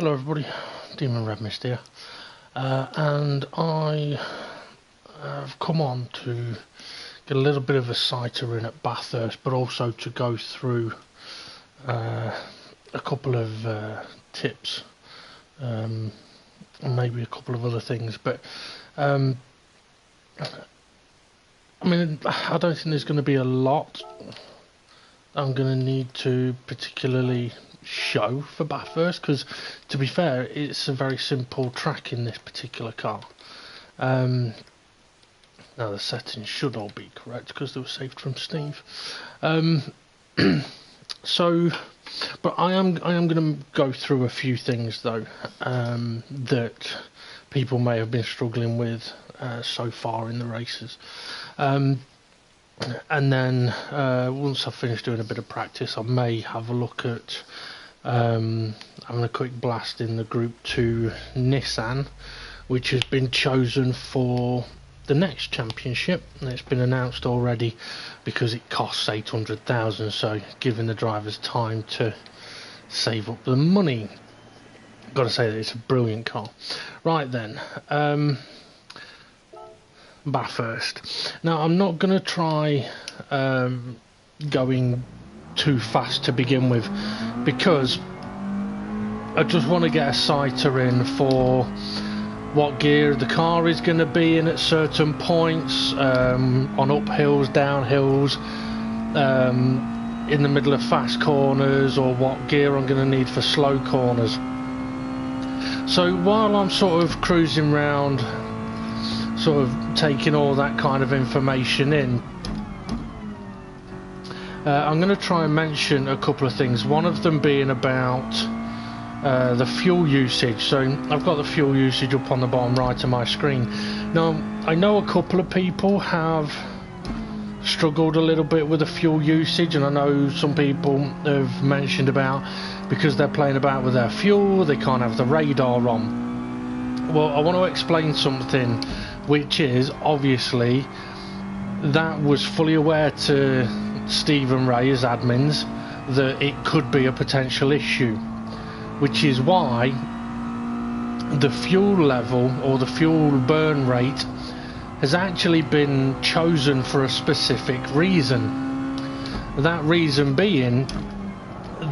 Hello everybody, Demonr here, and I have come on to get a little bit of a sighter in at Bathurst, but also to go through a couple of tips and maybe a couple of other things. But I mean, I don't think there's going to be a lot I'm going to need to particularly show for Bathurst, because to be fair, it's a very simple track in this particular car. Now the settings should all be correct because they were saved from Steve. So, but I am going to go through a few things though that people may have been struggling with so far in the races. And then once I've finished doing a bit of practice, I may have a look at having a quick blast in the Group 2 Nissan, which has been chosen for the next championship, and it's been announced already because it costs 800,000, so giving the drivers time to save up the money. Got to say that it's a brilliant car. Right then, Bathurst. Now I'm not going to try going too fast to begin with, because I just want to get a sighter in for what gear the car is going to be in at certain points, on uphills, downhills, in the middle of fast corners, or what gear I'm going to need for slow corners. So while I'm sort of cruising around, sort of taking all that kind of information in, I'm going to try and mention a couple of things, one of them being about the fuel usage. So I've got the fuel usage up on the bottom right of my screen. Now I know a couple of people have struggled a little bit with the fuel usage, and I know some people have mentioned about because they're playing about with their fuel, they can't have the radar on. Well, I want to explain something, which is obviously that was fully aware to Steve and Ray as admins that it could be a potential issue, which is why the fuel level or the fuel burn rate has actually been chosen for a specific reason. That reason being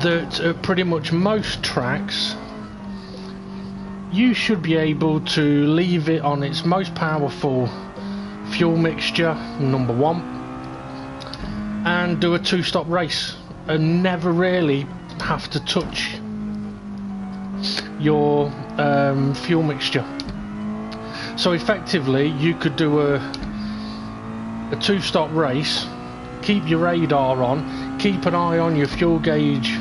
that at pretty much most tracks you should be able to leave it on its most powerful fuel mixture, number one, and do a two-stop race and never really have to touch your fuel mixture. So effectively you could do a two-stop race, keep your radar on, keep an eye on your fuel gauge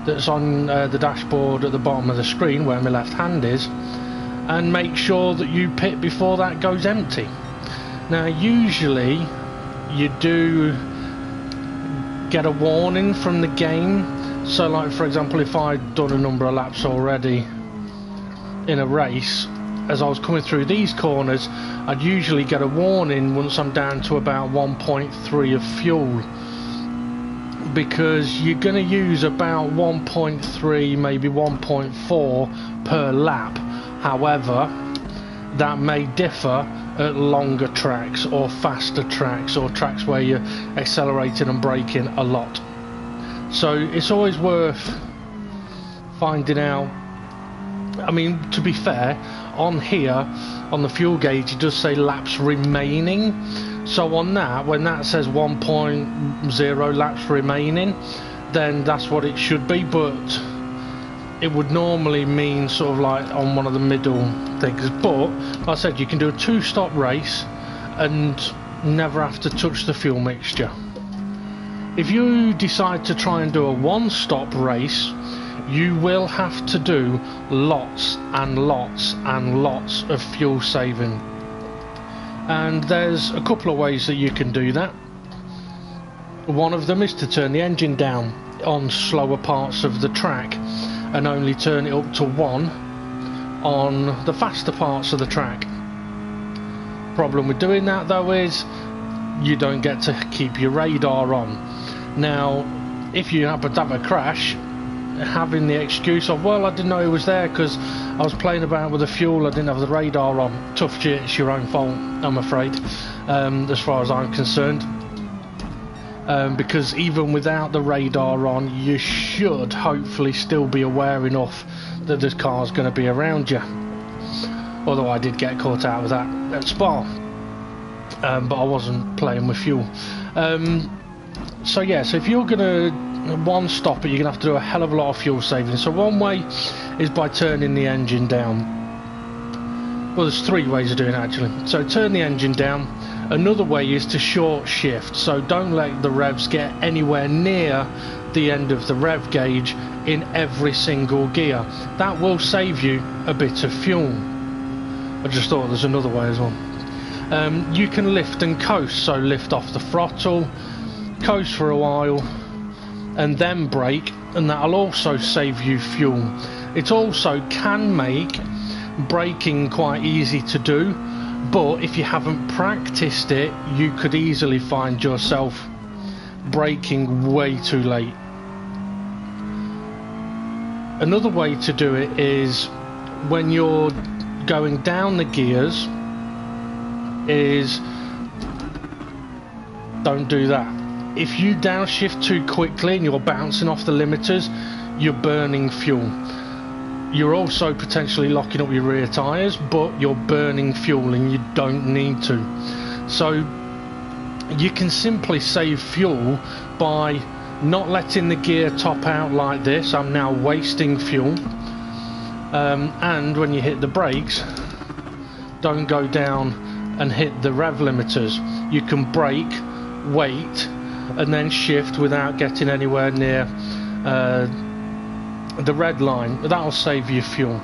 that's on the dashboard at the bottom of the screen where my left hand is, and make sure that you pit before that goes empty. Now usually you do get a warning from the game. So like for example, if I'd done a number of laps already in a race, as I was coming through these corners, I'd usually get a warning once I'm down to about 1.3 of fuel, because you're going to use about 1.3, maybe 1.4 per lap. However, that may differ at longer tracks or faster tracks, or tracks where you're accelerating and braking a lot. So it's always worth finding out. I mean, to be fair, on here on the fuel gauge it does say laps remaining, so on that, when that says 1.0 laps remaining, then that's what it should be. But it would normally mean sort of like on one of the middle things. But like I said, you can do a two-stop race and never have to touch the fuel mixture. If you decide to try and do a one-stop race, you will have to do lots and lots and lots of fuel saving, and there's a couple of ways that you can do that. One of them is to turn the engine down on slower parts of the track and only turn it up to 1 on the faster parts of the track. Problem with doing that though is you don't get to keep your radar on. Now if you happen to have a crash, having the excuse of, well, I didn't know it was there because I was playing about with the fuel, I didn't have the radar on. Tough shit, it's your own fault, I'm afraid, as far as I'm concerned. Because even without the radar on, you should hopefully still be aware enough that this car's going to be around you. Although I did get caught out with that at Spa, but I wasn't playing with fuel. So yeah, so if you're going to one stopper, you're going to have to do a hell of a lot of fuel saving. So one way is by turning the engine down. Well, there's three ways of doing it actually. So turn the engine down. Another way is to short shift, so don't let the revs get anywhere near the end of the rev gauge in every single gear. That will save you a bit of fuel. I just thought there's another way as well. You can lift and coast, so lift off the throttle, coast for a while, and then brake, and that'll also save you fuel. It also can make braking quite easy to do, but if you haven't practiced it, you could easily find yourself braking way too late. Another way to do it is when you're going down the gears is don't do that. If you downshift too quickly and you're bouncing off the limiters, you're burning fuel. You're also potentially locking up your rear tyres, but you're burning fuel and you don't need to. So you can simply save fuel by not letting the gear top out like this. I'm now wasting fuel. And when you hit the brakes, don't go down and hit the rev limiters. You can brake, wait, and then shift without getting anywhere near the red line. That'll save you fuel.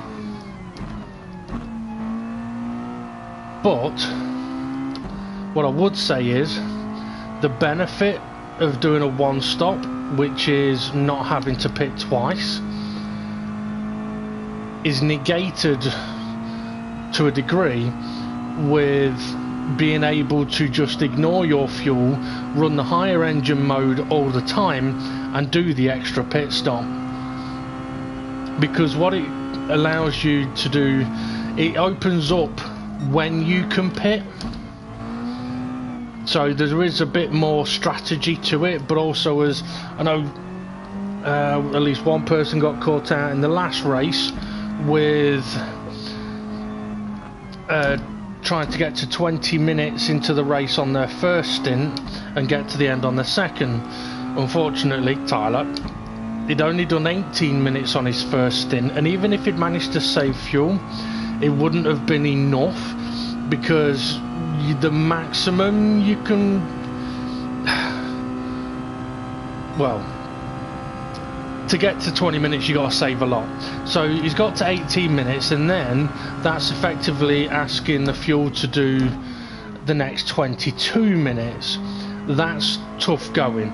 But what I would say is the benefit of doing a one stop, which is not having to pit twice, is negated to a degree with being able to just ignore your fuel, run the higher engine mode all the time, and do the extra pit stop. Because what it allows you to do, it opens up when you can pit. So there is a bit more strategy to it, but also, as I know, at least one person got caught out in the last race with trying to get to 20 minutes into the race on their first stint and get to the end on the second. Unfortunately, Tyler, he'd only done 18 minutes on his first stint, and even if he'd managed to save fuel, it wouldn't have been enough, because the maximum you can, well, to get to 20 minutes you got to save a lot. So he's got to 18 minutes, and then that's effectively asking the fuel to do the next 22 minutes. That's tough going.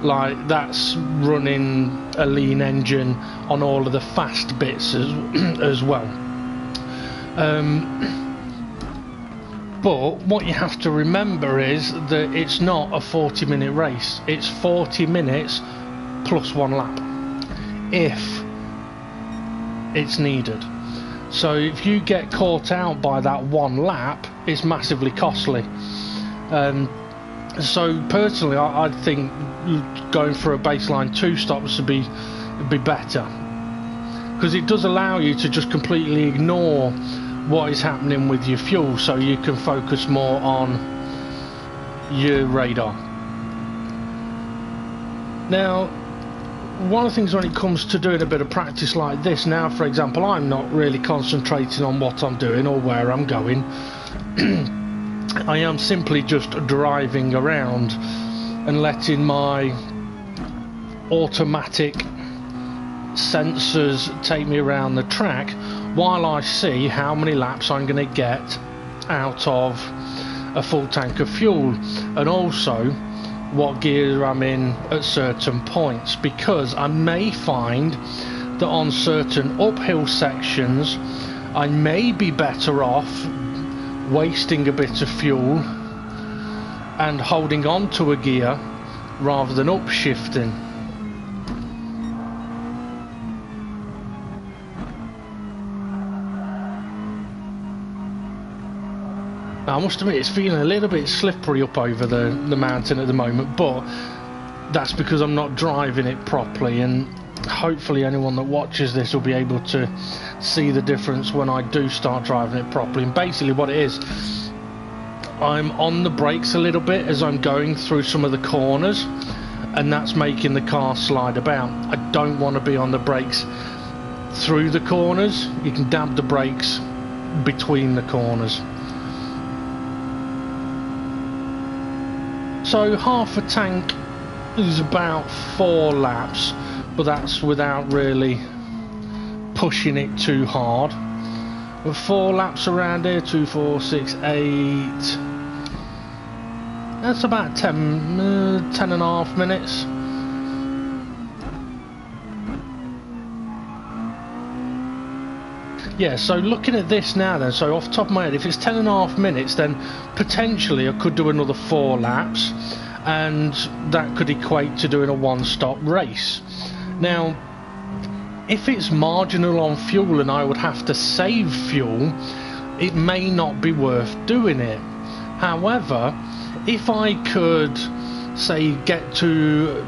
Like, that's running a lean engine on all of the fast bits as well. But what you have to remember is that it's not a 40-minute race. It's 40 minutes plus one lap, if it's needed. So if you get caught out by that one lap, it's massively costly. So personally, I think going for a baseline 2 stops would be better, because it does allow you to just completely ignore what is happening with your fuel, so you can focus more on your radar. Now, one of the things when it comes to doing a bit of practice like this, now for example, I'm not really concentrating on what I'm doing or where I'm going. I am simply just driving around and letting my automatic sensors take me around the track while I see how many laps I'm going to get out of a full tank of fuel, and also what gear I'm in at certain points, because I may find that on certain uphill sections I may be better off wasting a bit of fuel and holding on to a gear rather than upshifting. Now, I must admit it's feeling a little bit slippery up over the mountain at the moment, but that's because I'm not driving it properly, and hopefully anyone that watches this will be able to see the difference when I do start driving it properly. And basically what it is, I'm on the brakes a little bit as I'm going through some of the corners, and that's making the car slide about. I don't want to be on the brakes through the corners. You can dab the brakes between the corners. So half a tank is about 4 laps, but that's without really pushing it too hard. With 4 laps around here, 2, 4, 6, 8. That's about 10 and a half minutes. Yeah, so looking at this now then, so off the top of my head, if it's 10 and a half minutes, then potentially I could do another 4 laps, and that could equate to doing a 1-stop race. Now, if it's marginal on fuel and I would have to save fuel, it may not be worth doing it. However, if I could, say, get to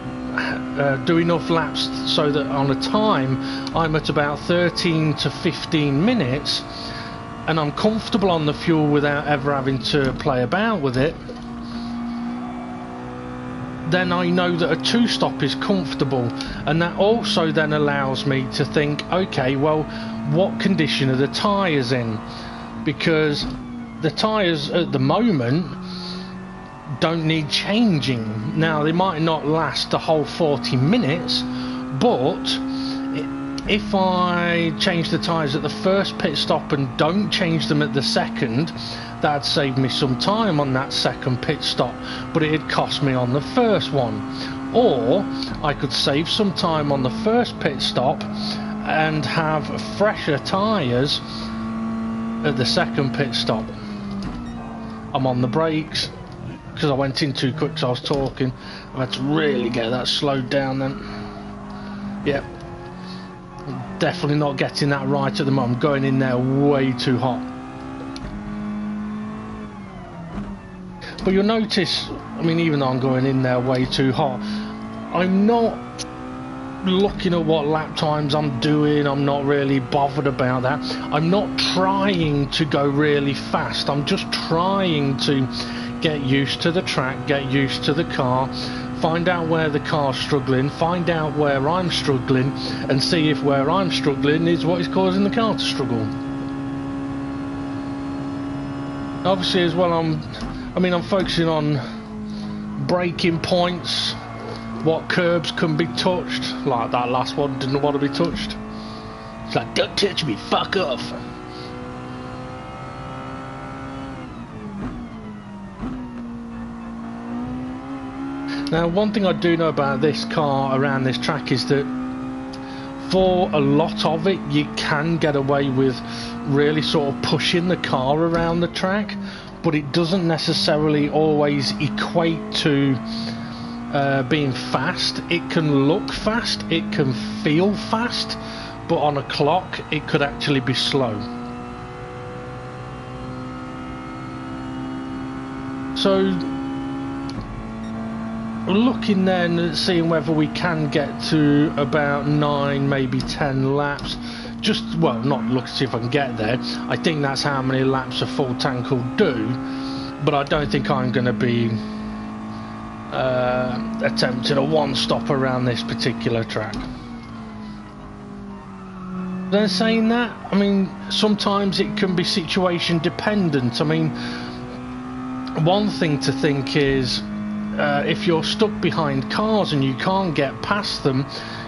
do enough laps so that on a time I'm at about 13 to 15 minutes and I'm comfortable on the fuel without ever having to play about with it, then I know that a 2-stop is comfortable, and that also then allows me to think, okay, well, what condition are the tyres in? Because the tyres at the moment don't need changing. Now, they might not last the whole 40 minutes, but if I change the tyres at the first pit stop and don't change them at the second, that'd save me some time on that second pit stop, but it'd cost me on the first one. Or I could save some time on the first pit stop and have fresher tyres at the second pit stop. I'm on the brakes because I went in too quick because I was talking. I had to really get that slowed down then. Yep. Definitely not getting that right at the moment. I'm going in there way too hot. But you'll notice, I mean, even though I'm going in there way too hot, I'm not looking at what lap times I'm doing. I'm not really bothered about that. I'm not trying to go really fast. I'm just trying to get used to the track, get used to the car, find out where the car's struggling, find out where I'm struggling, and see if where I'm struggling is what is causing the car to struggle. Obviously as well, I'm focusing on braking points, what curbs can be touched, like that last one didn't want to be touched. It's like, don't touch me, fuck off. Now, one thing I do know about this car around this track is that for a lot of it you can get away with really sort of pushing the car around the track, but it doesn't necessarily always equate to being fast. It can look fast, it can feel fast, but on a clock it could actually be slow. So looking then at seeing whether we can get to about 9, maybe 10 laps. Just, well, not look to see if I can get there. I think that's how many laps a full tank will do, but I don't think I'm going to be attempting a 1-stop around this particular track. Then saying that, I mean, sometimes it can be situation dependent. I mean, one thing to think is, if you're stuck behind cars and you can't get past them,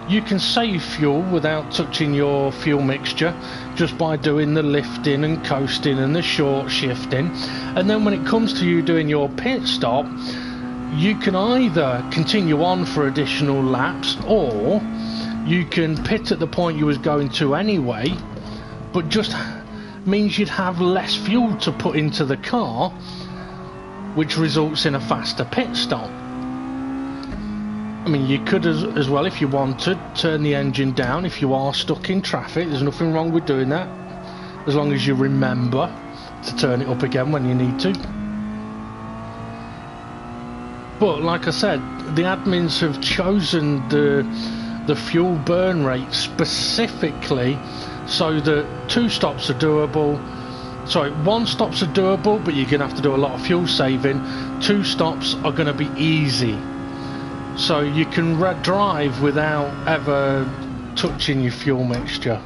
you can save fuel without touching your fuel mixture just by doing the lifting and coasting and the short shifting. And then when it comes to you doing your pit stop, you can either continue on for additional laps, or you can pit at the point you was going to anyway, but just means you'd have less fuel to put into the car, which results in a faster pit stop. I mean, you could as well, if you wanted, turn the engine down if you are stuck in traffic. There's nothing wrong with doing that, as long as you remember to turn it up again when you need to. But like I said, the admins have chosen the fuel burn rate specifically so that 2 stops are doable. Sorry, 1 stops are doable, but you're going to have to do a lot of fuel saving. 2 stops are going to be easy. So you can drive without ever touching your fuel mixture.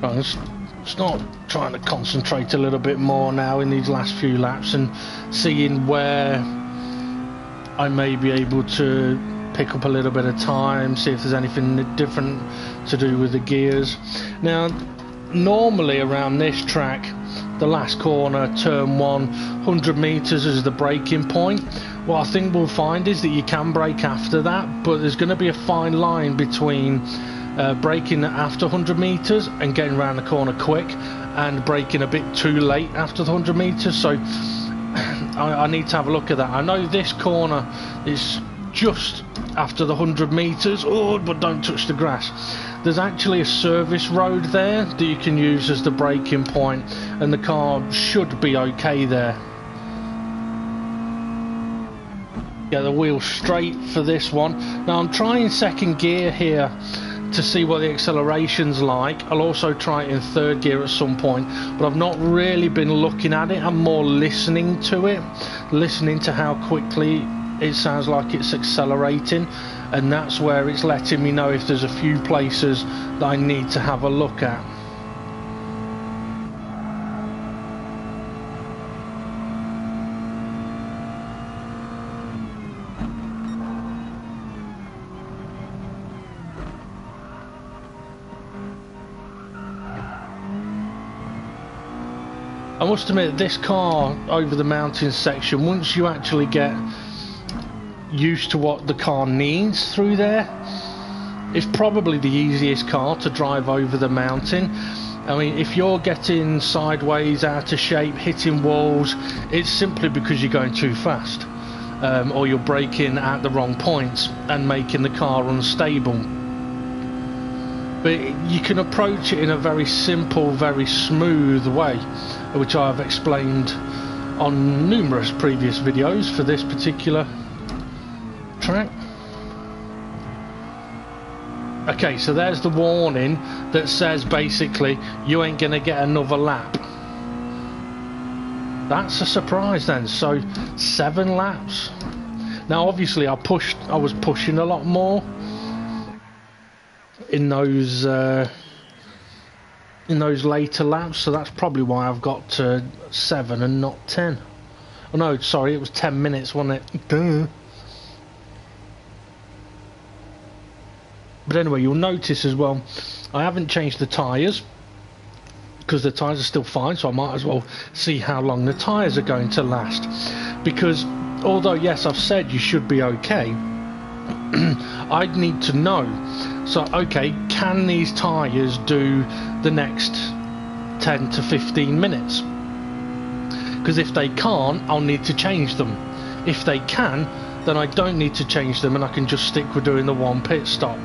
Right, start trying to concentrate a little bit more now in these last few laps and seeing where I may be able to pick up a little bit of time, see if there's anything different to do with the gears. Now, normally around this track, the last corner, turn 1, 100 meters is the braking point. What I think we'll find is that you can brake after that, but there's going to be a fine line between braking after 100 meters and getting around the corner quick, and braking a bit too late after the 100 meters. So I need to have a look at that. I know this corner is just after the 100 meters, but don't touch the grass. There's actually a service road there that you can use as the braking point, and the car should be okay there. Get the wheel straight for this one. Now I'm trying second gear here to see what the acceleration's like. I'll also try it in third gear at some point, but I've not really been looking at it. I'm more listening to it, listening to how quickly it sounds like it's accelerating, and that's where it's letting me know if there's a few places that I need to have a look at. I must admit, this car over the mountain section, once you actually get used to what the car needs through there, it's probably the easiest car to drive over the mountain. I mean, if you're getting sideways, out of shape, hitting walls, it's simply because you're going too fast, or you're braking at the wrong points and making the car unstable. But you can approach it in a very simple, very smooth way, which I've explained on numerous previous videos for this particular track. Okay, so there's the warning that says basically you ain't gonna get another lap. That's a surprise then. So 7 laps. Now obviously I was pushing a lot more in those later laps, so that's probably why I've got to 7 and not 10. Oh no, sorry, it was 10 minutes, wasn't it? Duh. But anyway, you'll notice as well, I haven't changed the tyres because the tyres are still fine, so I might as well see how long the tyres are going to last. Because although yes, I've said you should be okay, I'd need to know. So okay, can these tyres do the next 10 to 15 minutes? Because if they can't, I'll need to change them. If they can, then I don't need to change them and I can just stick with doing the 1 pit stop.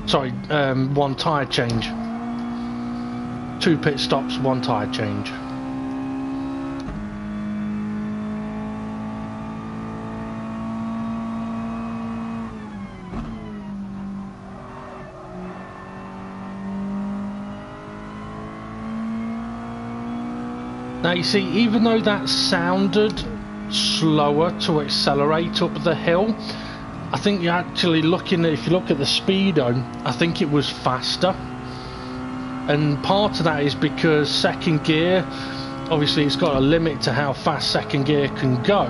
Sorry, 1 tyre change. 2 pit stops, 1 tyre change. Now you see, even though that sounded slower to accelerate up the hill, I think you're actually looking at, if you look at the speedo, I think it was faster. And part of that is because second gear, obviously it's got a limit to how fast second gear can go,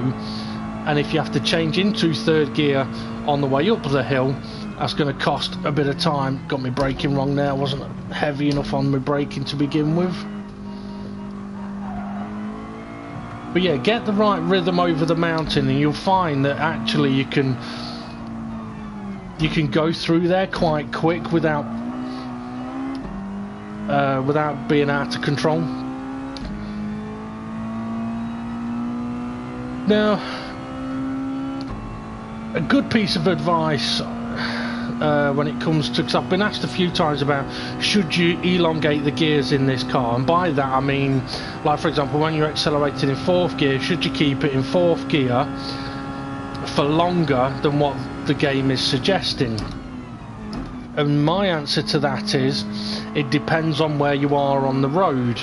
and if you have to change into third gear on the way up the hill, that's going to cost a bit of time. Got me braking wrong there, I wasn't heavy enough on my braking to begin with. But yeah, get the right rhythm over the mountain and you'll find that actually you can go through there quite quick without being out of control. Now, a good piece of advice when it comes to, because I've been asked a few times about should you elongate the gears in this car, and by that I mean, like for example, when you're accelerating in 4th gear, should you keep it in 4th gear for longer than what the game is suggesting? And my answer to that is it depends on where you are on the road,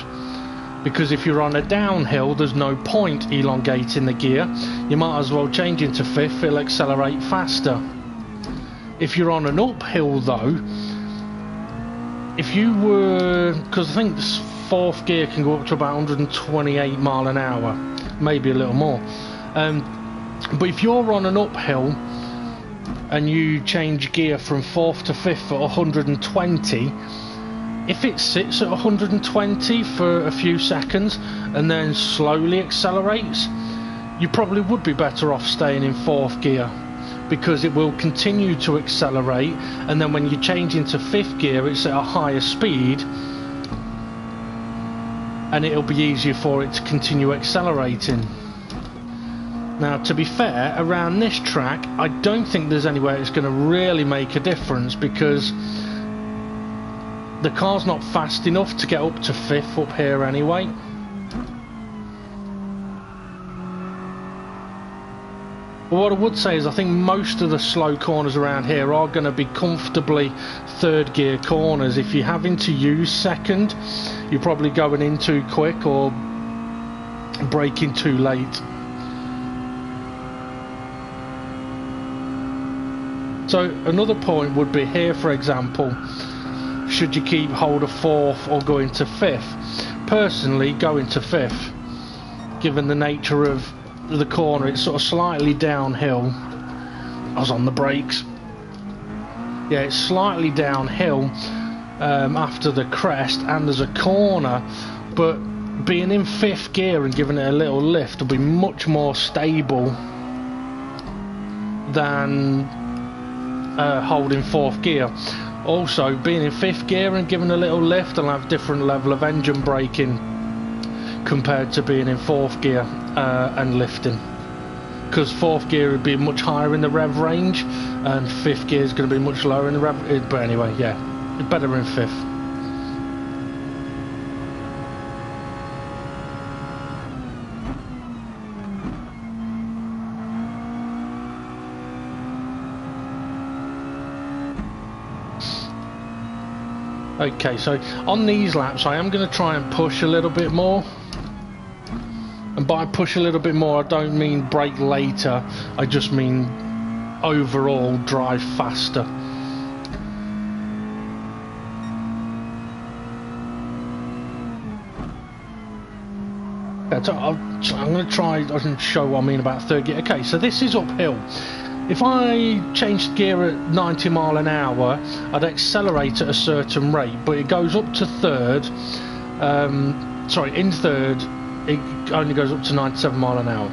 because if you're on a downhill there's no point elongating the gear. You might as well change into 5th, it'll accelerate faster. If you're on an uphill though, if you were, because I think this 4th gear can go up to about 128 mile an hour, maybe a little more, but if you're on an uphill and you change gear from 4th to 5th at 120, if it sits at 120 for a few seconds and then slowly accelerates, you probably would be better off staying in 4th gear, because it will continue to accelerate, and then when you change into 5th gear it's at a higher speed and it'll be easier for it to continue accelerating. Now, to be fair, around this track I don't think there's anywhere it's going to really make a difference, because the car's not fast enough to get up to 5th up here anyway. But what I would say is I think most of the slow corners around here are going to be comfortably 3rd gear corners. If you're having to use 2nd, you're probably going in too quick or braking too late. So another point would be here, for example, should you keep hold of 4th or go into 5th? Personally, go into 5th, given the nature of the corner. It's sort of slightly downhill. I was on the brakes. Yeah, it's slightly downhill after the crest, and there's a corner, but being in 5th gear and giving it a little lift will be much more stable than holding 4th gear. Also, being in 5th gear and giving a little lift will have different level of engine braking compared to being in 4th gear and lifting, because 4th gear would be much higher in the rev range and 5th gear is going to be much lower in the rev. But anyway, yeah, better in 5th. Okay, so on these laps I am going to try and push a little bit more, and by push a little bit more I don't mean brake later, I just mean overall drive faster. Yeah, so I'm going to try and show what I mean about 3rd gear. Okay, so this is uphill. If I changed gear at 90 mile an hour, I'd accelerate at a certain rate, but it goes up to 3rd. Sorry, in 3rd, it only goes up to 97 mile an hour.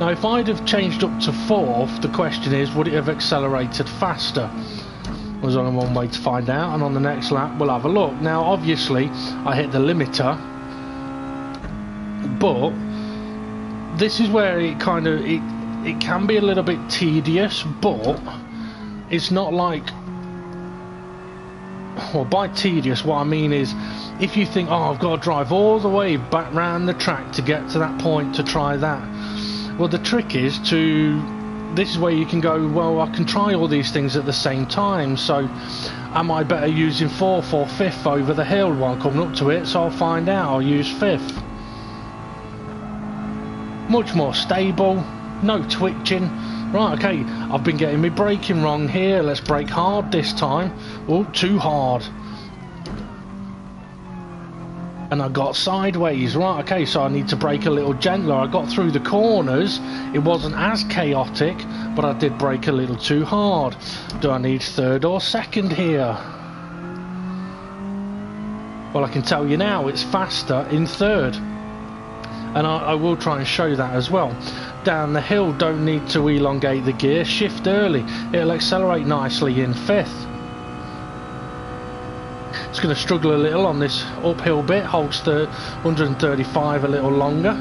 Now, if I'd have changed up to 4th, the question is, would it have accelerated faster? There's only one way to find out, and on the next lap, we'll have a look. Now, obviously, I hit the limiter, but this is where it kind of... It can be a little bit tedious, but it's not like, well, by tedious what I mean is, if you think, oh, I've got to drive all the way back round the track to get to that point to try that, well, the trick is this is where you can go, well, I can try all these things at the same time, so am I better using 4th or 5th over the hill while coming up to it? So I'll find out, I'll use 5th. Much more stable. No twitching. Right, okay, I've been getting my braking wrong here. Let's brake hard this time. Oh, too hard. And I got sideways. Right, okay, so I need to brake a little gentler. I got through the corners. It wasn't as chaotic, but I did brake a little too hard. Do I need 3rd or 2nd here? Well, I can tell you now, it's faster in 3rd. And I will try and show that as well. Down the hill, don't need to elongate the gear, shift early, it'll accelerate nicely in 5th. It's going to struggle a little on this uphill bit, holds the 135 a little longer.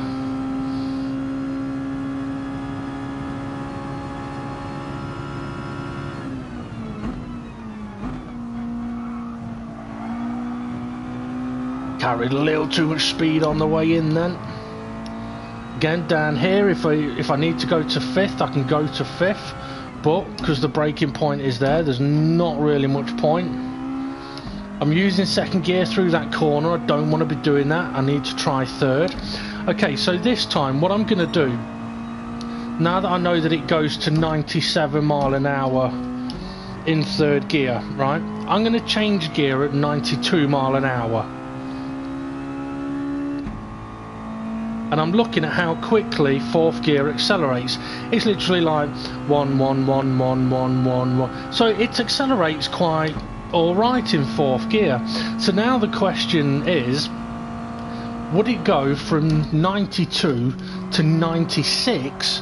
Carried a little too much speed on the way in then. Again, down here, if I need to go to 5th, I can go to 5th. But, because the braking point is there, there's not really much point. I'm using 2nd gear through that corner. I don't want to be doing that. I need to try 3rd. Okay, so this time, what I'm going to do, now that I know that it goes to 97 mile an hour in 3rd gear, right, I'm going to change gear at 92 mile an hour. And I'm looking at how quickly 4th gear accelerates. It's literally like 1, 1, 1, 1, 1, 1, 1. So it accelerates quite alright in 4th gear. So now the question is, would it go from 92 to 96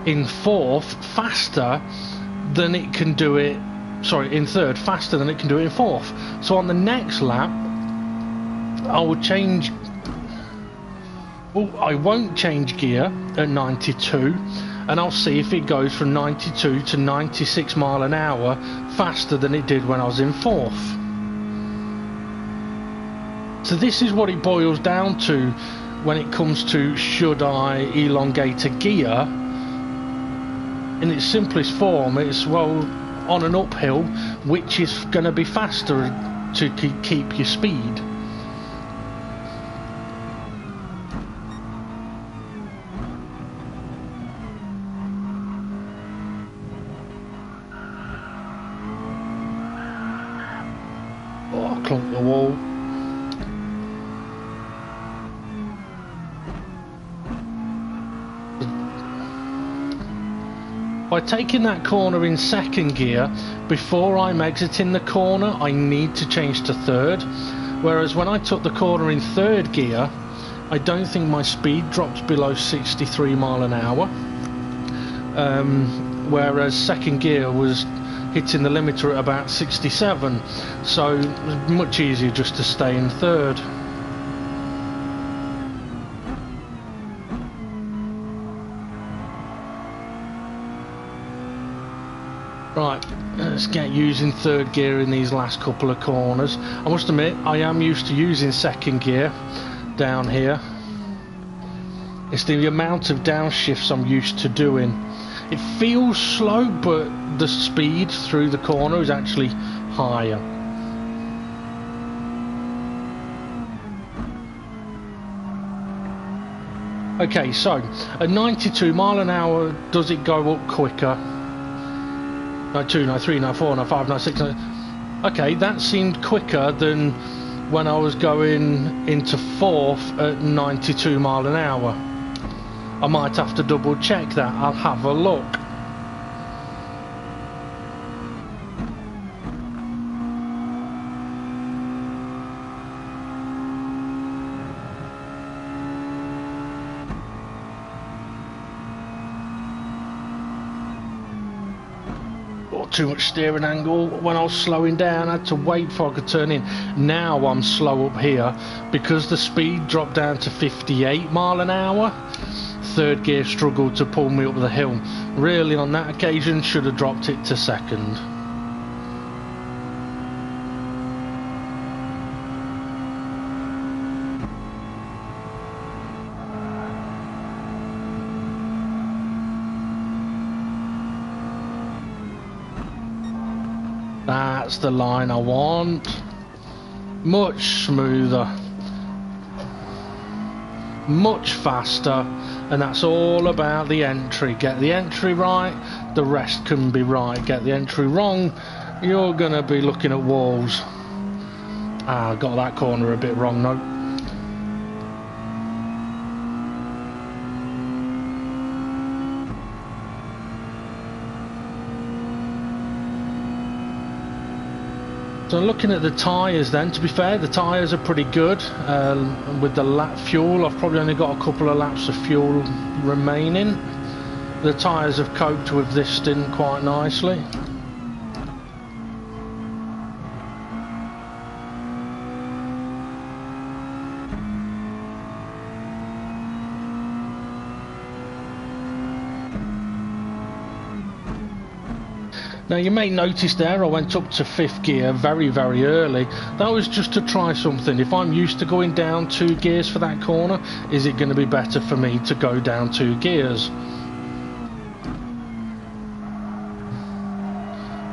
in 4th faster than it can do it, sorry, in 3rd, faster than it can do it in 4th? So on the next lap, I will change. Well, I won't change gear at 92, and I'll see if it goes from 92 to 96 mile an hour faster than it did when I was in 4th. So this is what it boils down to when it comes to should I elongate a gear. In its simplest form, it's, well, on an uphill, which is going to be faster to keep your speed. Clunk the wall. By taking that corner in 2nd gear, before I'm exiting the corner, I need to change to 3rd. Whereas when I took the corner in 3rd gear, I don't think my speed dropped below 63 mile an hour. Whereas 2nd gear was hitting the limiter at about 67, so it was much easier just to stay in 3rd. Right, let's get using 3rd gear in these last couple of corners. I must admit, I am used to using 2nd gear down here. It's the amount of downshifts I'm used to doing. It feels slow, but the speed through the corner is actually higher. Okay, so at 92 mile an hour, does it go up quicker? 92, 93, 94, 95, 96. Okay, that seemed quicker than when I was going into 4th at 92 mile an hour. I might have to double check that. I'll have a look. Too much steering angle. When I was slowing down, I had to wait before I could turn in. Now I'm slow up here because the speed dropped down to 58 mile an hour. 3rd gear struggled to pull me up the hill. Really, on that occasion, should have dropped it to 2nd. That's the line I want. Much smoother, much faster, and that's all about the entry. Get the entry right, the rest can be right. Get the entry wrong, you're gonna be looking at walls. I got that corner a bit wrong though. So looking at the tyres then, to be fair, the tyres are pretty good. With the lap fuel, I've probably only got a couple of laps of fuel remaining. The tyres have coped with this stint quite nicely. Now you may notice there I went up to 5th gear very early. That was just to try something. If I'm used to going down 2 gears for that corner, is it going to be better for me to go down 2 gears?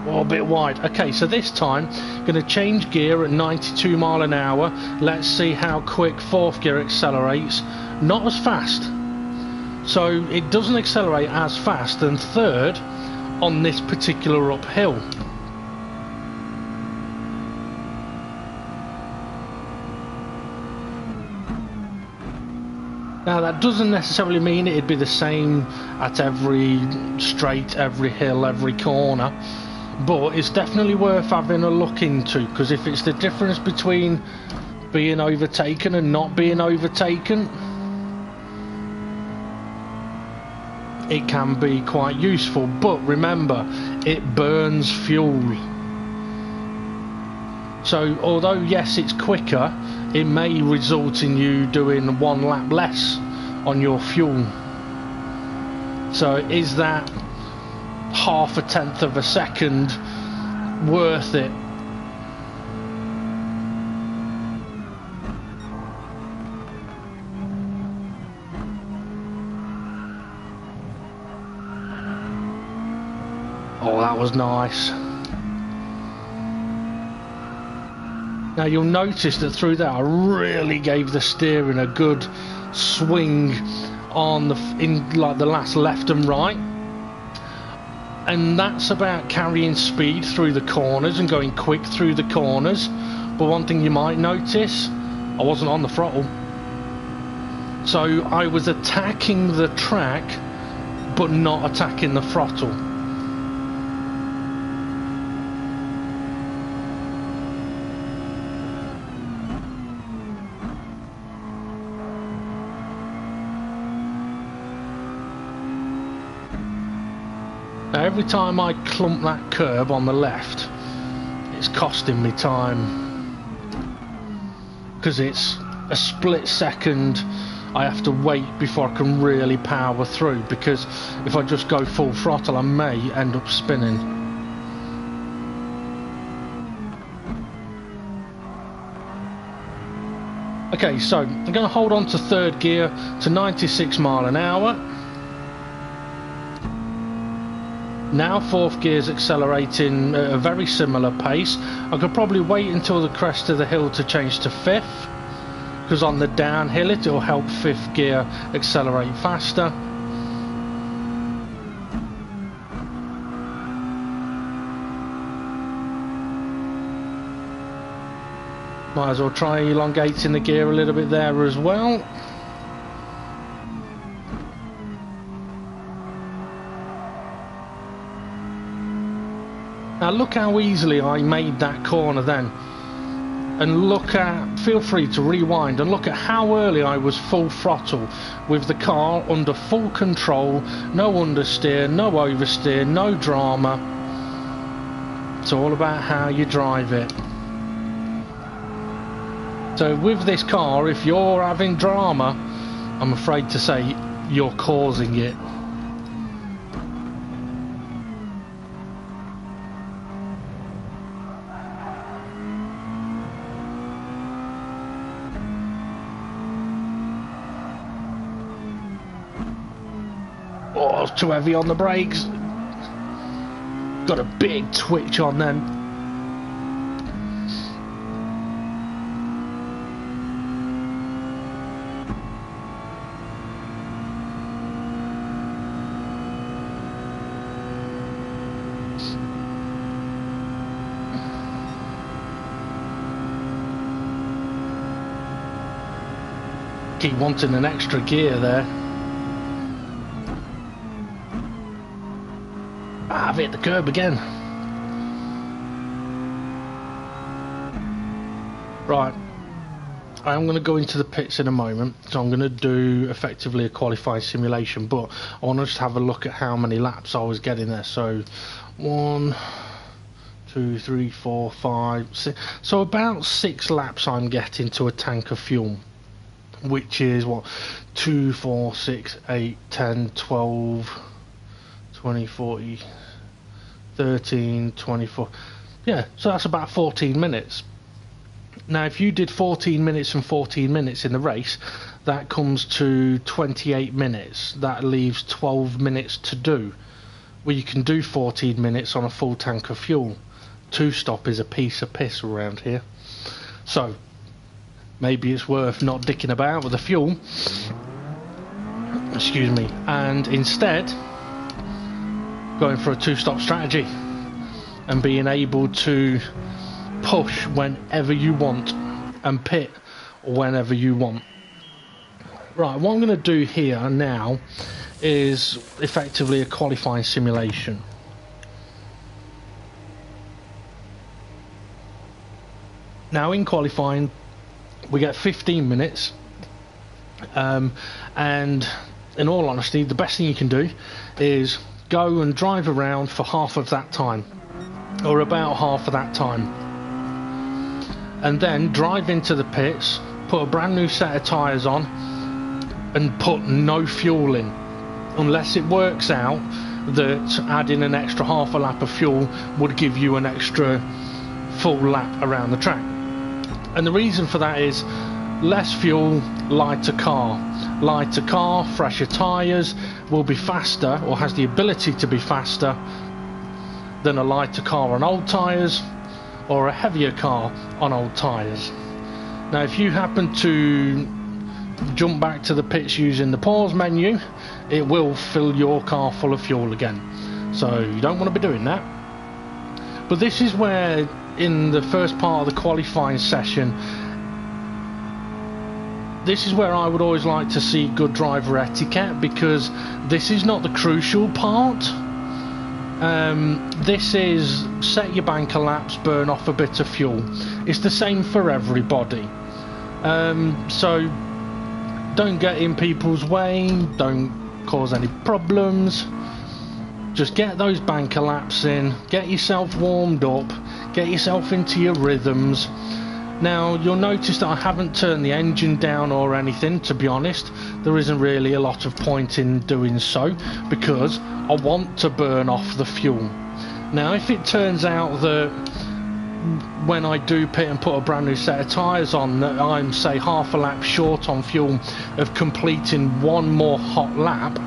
Oh, a bit wide. Okay, so this time going to change gear at 92 mile an hour. Let's see how quick 4th gear accelerates. Not as fast. So it doesn't accelerate as fast than 3rd on this particular uphill. Now that doesn't necessarily mean it'd be the same at every straight, every hill, every corner, but it's definitely worth having a look into, because if it's the difference between being overtaken and not being overtaken, it can be quite useful. But remember, it burns fuel. So although yes, it's quicker, it may result in you doing 1 lap less on your fuel. So is that 1/2 tenth of a second worth it? Oh, that was nice. Now you'll notice that through that I really gave the steering a good swing on like the last left and right, and that's about carrying speed through the corners and going quick through the corners. But one thing you might notice, I wasn't on the throttle, so I was attacking the track but not attacking the throttle. Now every time I clump that curb on the left, it's costing me time, because it's a split second I have to wait before I can really power through, because if I just go full throttle I may end up spinning. Okay, so I'm going to hold on to 3rd gear to 96 mile an hour. Now 4th gear's accelerating at a very similar pace. I could probably wait until the crest of the hill to change to 5th, because on the downhill it'll help 5th gear accelerate faster. Might as well try elongating the gear a little bit there as well. Now look how easily I made that corner then, and look at, feel free to rewind and look at how early I was full throttle with the car under full control, no understeer, no oversteer, no drama. It's all about how you drive it. So with this car, if you're having drama, I'm afraid to say you're causing it. Oh, I was too heavy on the brakes. Got a big twitch on them. Keep wanting an extra gear there. I've hit the curb again. Right, I'm going to go into the pits in a moment, so I'm going to do effectively a qualifying simulation, but I want to just have a look at how many laps I was getting there. So 1, 2, 3, 4, 5, 6, so about 6 laps I'm getting to a tank of fuel, which is what, 2, 4, 6, 8, 10, 12, 20, 40, 13, 24. Yeah, so that's about 14 minutes. Now, if you did 14 minutes and 14 minutes in the race, that comes to 28 minutes. That leaves 12 minutes to do. Well, you can do 14 minutes on a full tank of fuel. 2-stop is a piece of piss around here. So, maybe it's worth not dicking about with the fuel. Excuse me. And instead, going for a 2-stop strategy. And being able to push whenever you want and pit whenever you want. Right, what I'm going to do here now is effectively a qualifying simulation. Now in qualifying we get 15 minutes and in all honesty the best thing you can do is go and drive around for half of that time, or about half of that time, and then drive into the pits, put a brand new set of tyres on and put no fuel in, unless it works out that adding an extra half a lap of fuel would give you an extra full lap around the track. And the reason for that is less fuel, lighter car. Lighter car, fresher tyres, will be faster, or has the ability to be faster than a lighter car on old tyres, or a heavier car on old tyres. Now if you happen to jump back to the pits using the pause menu, it will fill your car full of fuel again, so you don't want to be doing that. But this is where, in the first part of the qualifying session, this is where I would always like to see good driver etiquette, because this is not the crucial part. This is set your banker laps, burn off a bit of fuel. It's the same for everybody. So don't get in people's way, don't cause any problems. Just get those banker laps in, get yourself warmed up, get yourself into your rhythms. Now you'll notice that I haven't turned the engine down or anything, to be honest. There isn't really a lot of point in doing so, because I want to burn off the fuel. Now if it turns out that when I do pit and put a brand new set of tyres on, that I'm, say, half a lap short on fuel of completing one more hot lap,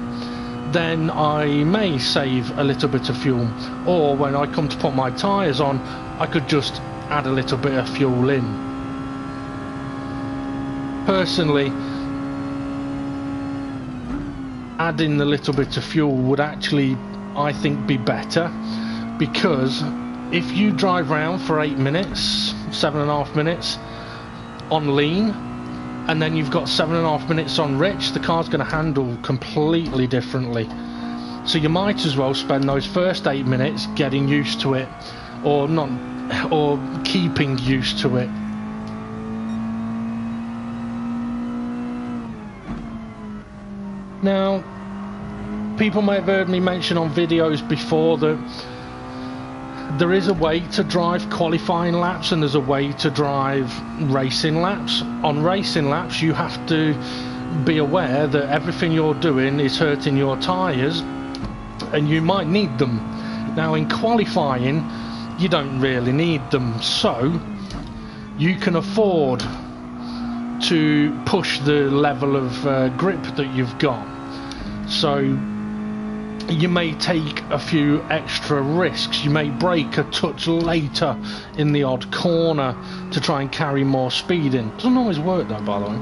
then I may save a little bit of fuel. Or when I come to put my tyres on, I could just add a little bit of fuel in. Personally, adding the little bit of fuel would actually, I think, be better, because if you drive around for 8 minutes, 7.5 minutes on lean, and then you've got 7.5 minutes on rich, the car's going to handle completely differently. So you might as well spend those first 8 minutes getting used to it, or not, or keeping used to it. Now, people may have heard me mention on videos before that there is a way to drive qualifying laps and there's a way to drive racing laps. On racing laps you have to be aware that everything you're doing is hurting your tyres and you might need them. Now in qualifying you don't really need them, so you can afford to push the level of grip that you've got. So you may take a few extra risks. You may brake a touch later in the odd corner to try and carry more speed in. Doesn't always work though, by the way.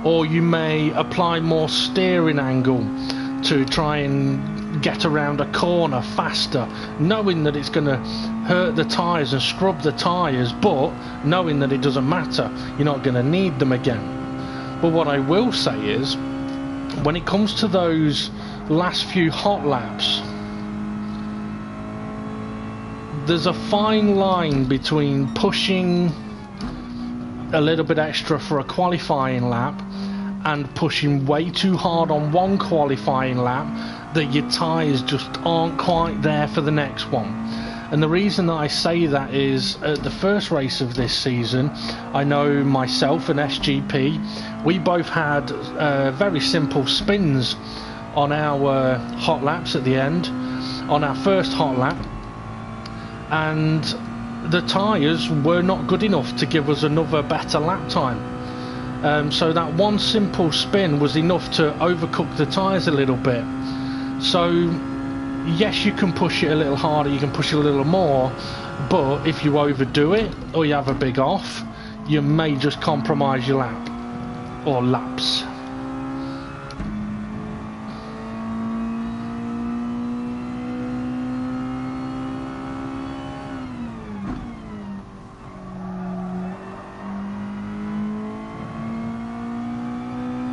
Or you may apply more steering angle to try and get around a corner faster, knowing that it's going to hurt the tyres and scrub the tyres, but knowing that it doesn't matter, you're not going to need them again. But what I will say is, when it comes to those last few hot laps, there's a fine line between pushing a little bit extra for a qualifying lap and pushing way too hard on one qualifying lap that your tyres just aren't quite there for the next one. And the reason that I say that is, at the first race of this season, I know myself and SGP, we both had very simple spins on our hot laps at the end. On our first hot lap, and the tyres were not good enough to give us another better lap time. So that one simple spin was enough to overcook the tyres a little bit. So yes, you can push it a little harder, you can push it a little more, but if you overdo it or you have a big off, you may just compromise your lap or laps.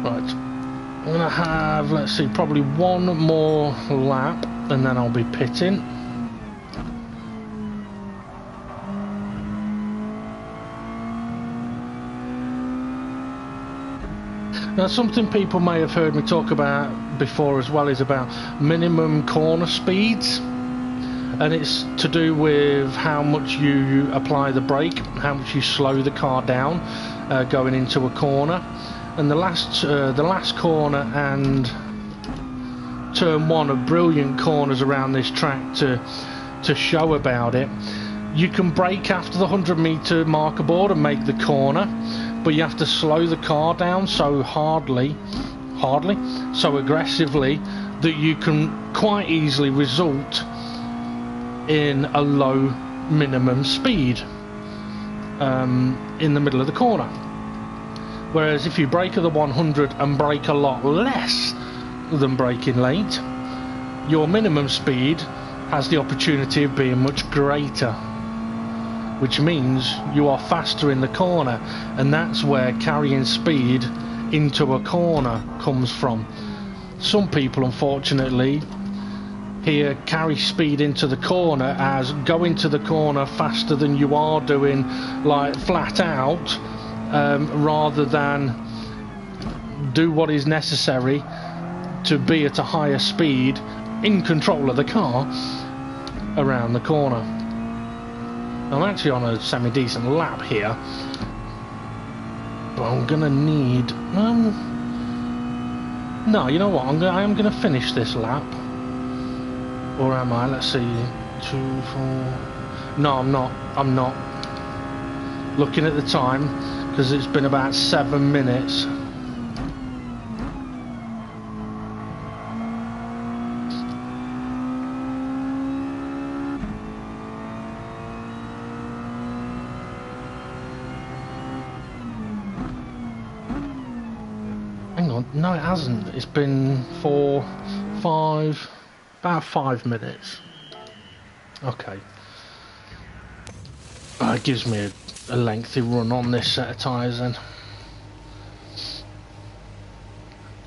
Right, I'm gonna have, let's see, probably one more lap and then I'll be pitting. Now, something people may have heard me talk about before as well is about minimum corner speeds, and it's to do with how much you apply the brake, how much you slow the car down going into a corner. And the last corner and turn one are brilliant corners around this track to show about it. You can brake after the 100-meter marker board and make the corner, but you have to slow the car down so so aggressively that you can quite easily result in a low minimum speed in the middle of the corner. Whereas if you brake at the 100 and brake a lot less than braking late, your minimum speed has the opportunity of being much greater, which means you are faster in the corner, and that's where carrying speed into a corner comes from. Some people, unfortunately, here carry speed into the corner as go into the corner faster than you are doing, like flat out, rather than do what is necessary to be at a higher speed in control of the car around the corner. I'm actually on a semi-decent lap here, but I'm gonna need no, you know what, I am gonna finish this lap, or am I? Let's see, 2, 4. No, I'm not looking at the time because it's been about 7 minutes. No, it hasn't. It's been about 5 minutes. Okay. It gives me a lengthy run on this set of tyres then.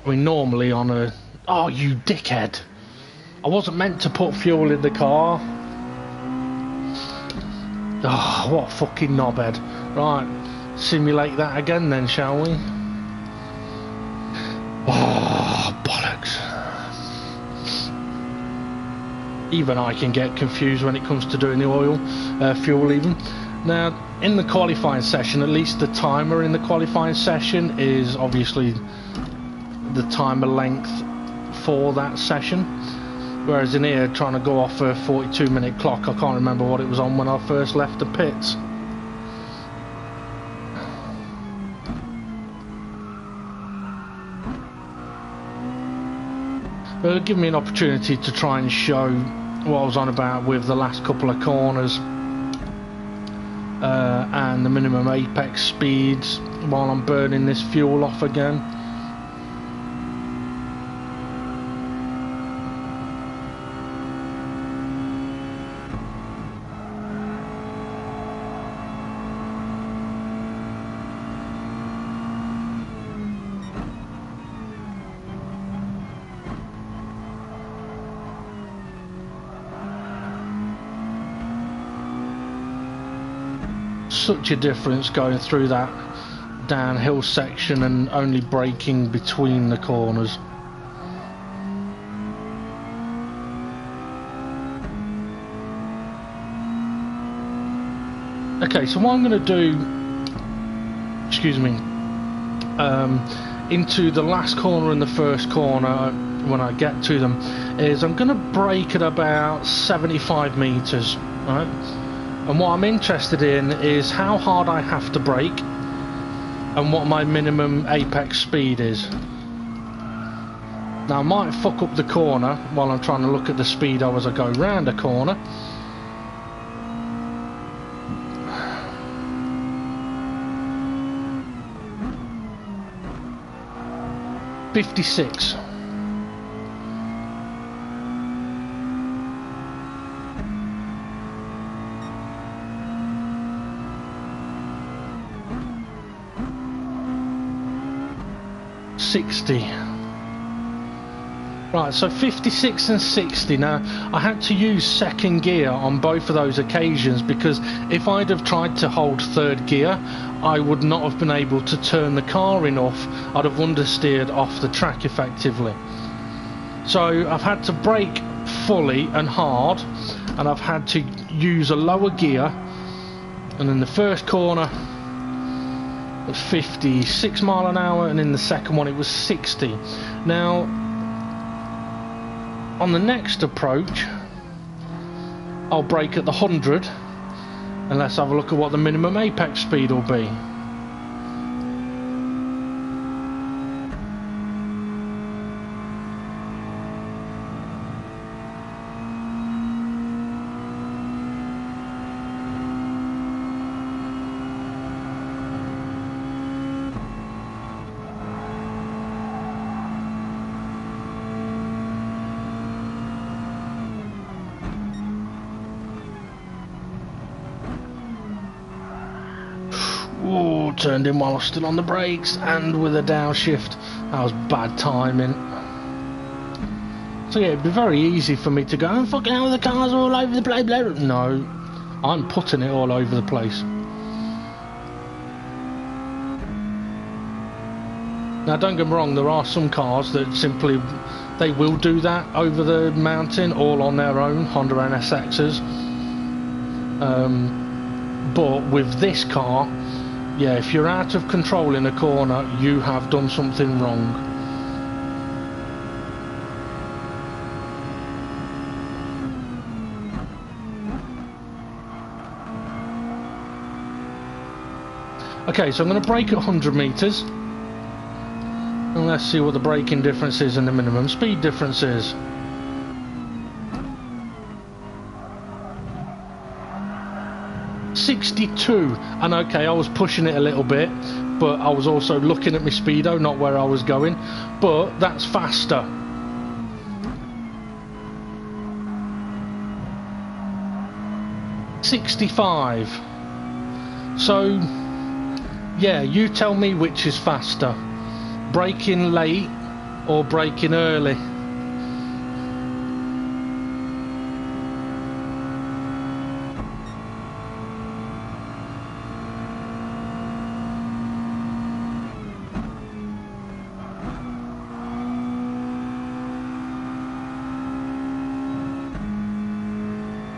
I mean, normally on a... Oh, you dickhead! I wasn't meant to put fuel in the car. Oh, what a fucking knobhead. Right, simulate that again then, shall we? Oh, bollocks. Even I can get confused when it comes to doing the oil, fuel even. Now, in the qualifying session, at least the timer in the qualifying session is obviously the timer length for that session. Whereas in here, trying to go off a 42-minute clock, I can't remember what it was on when I first left the pits. It'll give me an opportunity to try and show what I was on about with the last couple of corners and the minimum apex speeds while I'm burning this fuel off again. Such a difference going through that downhill section and only braking between the corners. Okay, so what I'm going to do, excuse me, into the last corner and the first corner when I get to them, is I'm going to brake at about 75 meters right? And what I'm interested in is how hard I have to brake and what my minimum apex speed is. Now I might fuck up the corner while I'm trying to look at the speedo as I go round a corner. .56. .60. Right, so 56 and 60. Now, I had to use second gear on both of those occasions because if I'd have tried to hold third gear, I would not have been able to turn the car enough. I'd have understeered off the track effectively. So I've had to brake fully and hard, and I've had to use a lower gear. And in the first corner, it was 56 mile an hour, and in the second one it was 60. Now, on the next approach, I'll brake at the 100, and let's have a look at what the minimum apex speed will be. Ooh, turned in while I was still on the brakes and with a downshift. That was bad timing. So yeah, it'd be very easy for me to go, oh, fucking hell, the cars all over the place. No, I'm putting it all over the place. Now don't get me wrong, there are some cars that simply, they will do that over the mountain all on their own, Honda NSXs. But with this car, yeah, if you're out of control in a corner, you have done something wrong. Okay, so I'm going to brake at 100 meters. And let's see what the braking difference is and the minimum speed difference is. .62, and okay, I was pushing it a little bit, but I was also looking at my speedo, not where I was going, but that's faster. .65. So yeah, you tell me which is faster, braking late or braking early.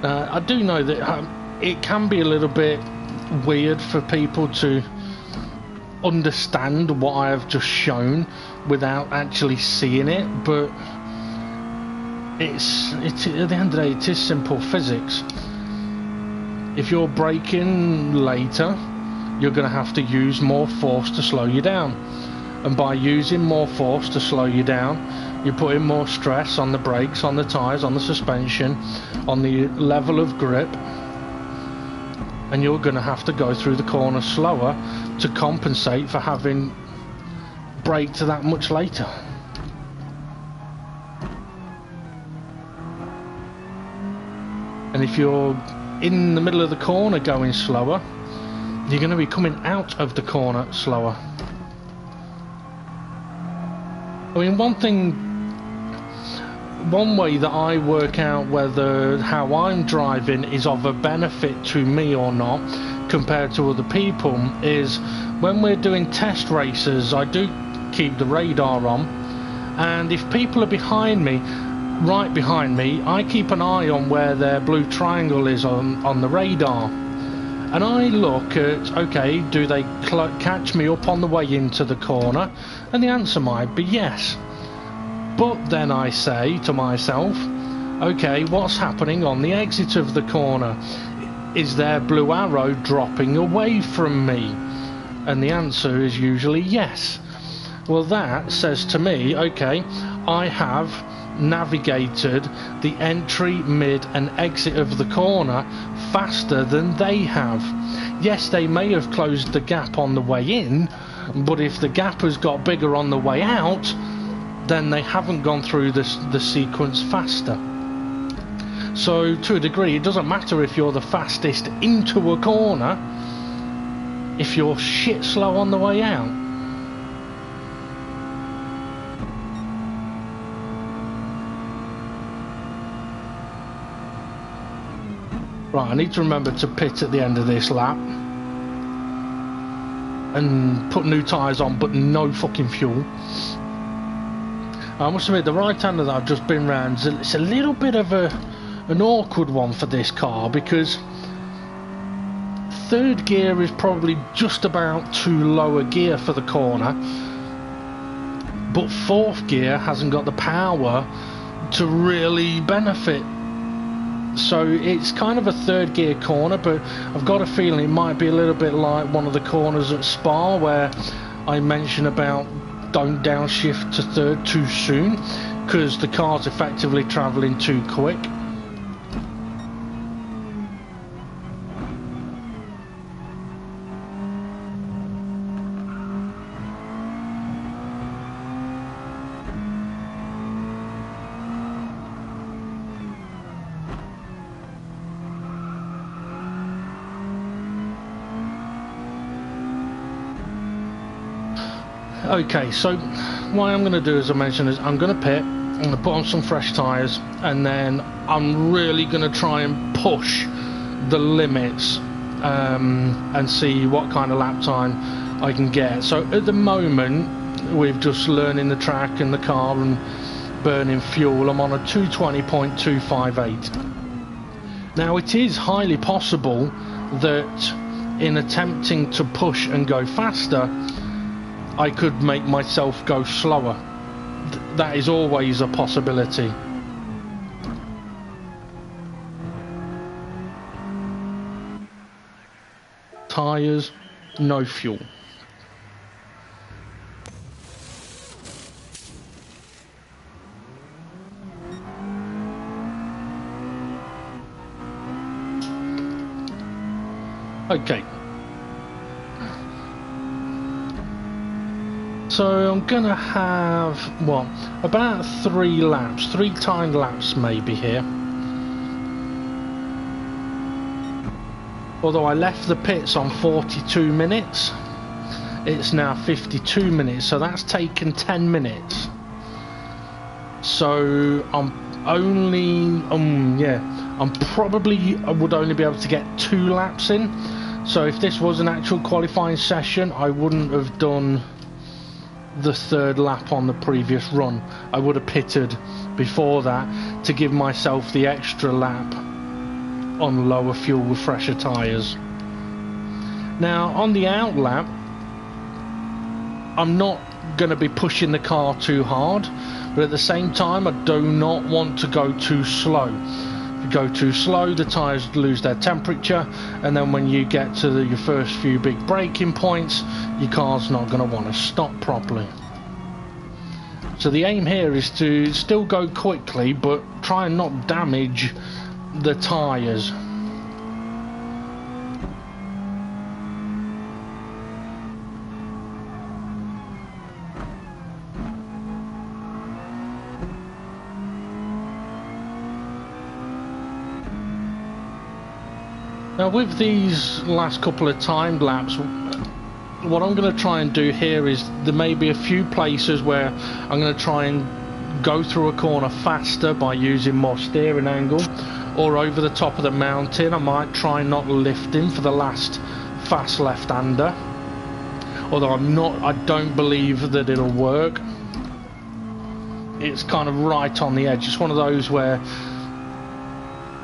I do know that it can be a little bit weird for people to understand what I have just shown without actually seeing it, but it's at the end of the day, it is simple physics. If you're braking later, you're going to have to use more force to slow you down, and by using more force to slow you down, you're putting more stress on the brakes, on the tyres, on the suspension, on the level of grip, and you're going to have to go through the corner slower to compensate for having braked that much later. And if you're in the middle of the corner going slower, you're going to be coming out of the corner slower. I mean, one way that I work out whether how I'm driving is of a benefit to me or not compared to other people is when we're doing test races, I do keep the radar on, and if people are behind me, right behind me, I keep an eye on where their blue triangle is on the radar, and I look at, okay, do they catch me up on the way into the corner? And the answer might be yes. But then I say to myself, Okay, what's happening on the exit of the corner? Is there blue arrow dropping away from me? And the answer is usually yes. Well, that says to me, okay, I have navigated the entry, mid and exit of the corner faster than they have. Yes, they may have closed the gap on the way in, but if the gap has got bigger on the way out, then they haven't gone through the sequence faster. So to a degree, it doesn't matter if you're the fastest into a corner if you're shit slow on the way out. Right, I need to remember to pit at the end of this lap and put new tyres on, but no fucking fuel. I must admit, the right-hander that I've just been round, it's a little bit of an awkward one for this car, because third gear is probably just about too low a gear for the corner, but fourth gear hasn't got the power to really benefit. So it's kind of a third gear corner, but I've got a feeling it might be a little bit like one of the corners at Spa where I mentioned about don't downshift to third too soon, because the car's effectively travelling too quick. Okay, so what I'm going to do, as I mentioned, is I'm going to pit, I'm going to put on some fresh tyres, and then I'm really going to try and push the limits and see what kind of lap time I can get. So at the moment, we're just learning the track and the car and burning fuel. I'm on a 220.258. Now, it is highly possible that in attempting to push and go faster, I could make myself go slower. That is always a possibility. Tyres, no fuel. Okay. So I'm gonna have, what, about 3 laps, 3 timed laps maybe here. Although I left the pits on 42 minutes, it's now 52 minutes, so that's taken 10 minutes. So I'm only, I would only be able to get 2 laps in. So if this was an actual qualifying session, I wouldn't have done the 3rd lap on the previous run. I would have pitted before that to give myself the extra lap on lower fuel with fresher tyres. Now on the out lap, I'm not going to be pushing the car too hard, but at the same time I do not want to go too slow. If you go too slow, the tyres lose their temperature, and then when you get to your first few big braking points, your car's not going to want to stop properly. So the aim here is to still go quickly, but try and not damage the tyres. Now with these last couple of timed laps, what I'm going to try and do here is there may be a few places where I'm going to try and go through a corner faster by using more steering angle, or over the top of the mountain I might try not lifting for the last fast left-hander, although I don't believe that it'll work. It's kind of right on the edge. It's one of those where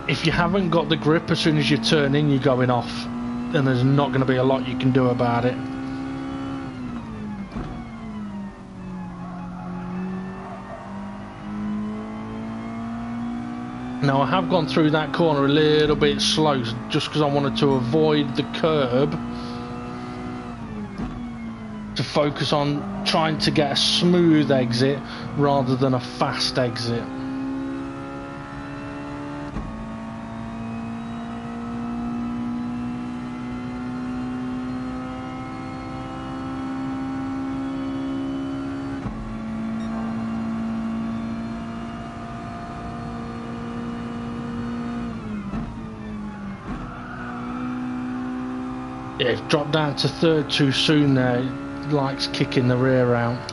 if you haven't got the grip, as soon as you turn in, you're going off, and there's not going to be a lot you can do about it. Now I have gone through that corner a little bit slow just because I wanted to avoid the curb, to focus on trying to get a smooth exit rather than a fast exit. Yeah, it's dropped down to third too soon there. It likes kicking the rear out.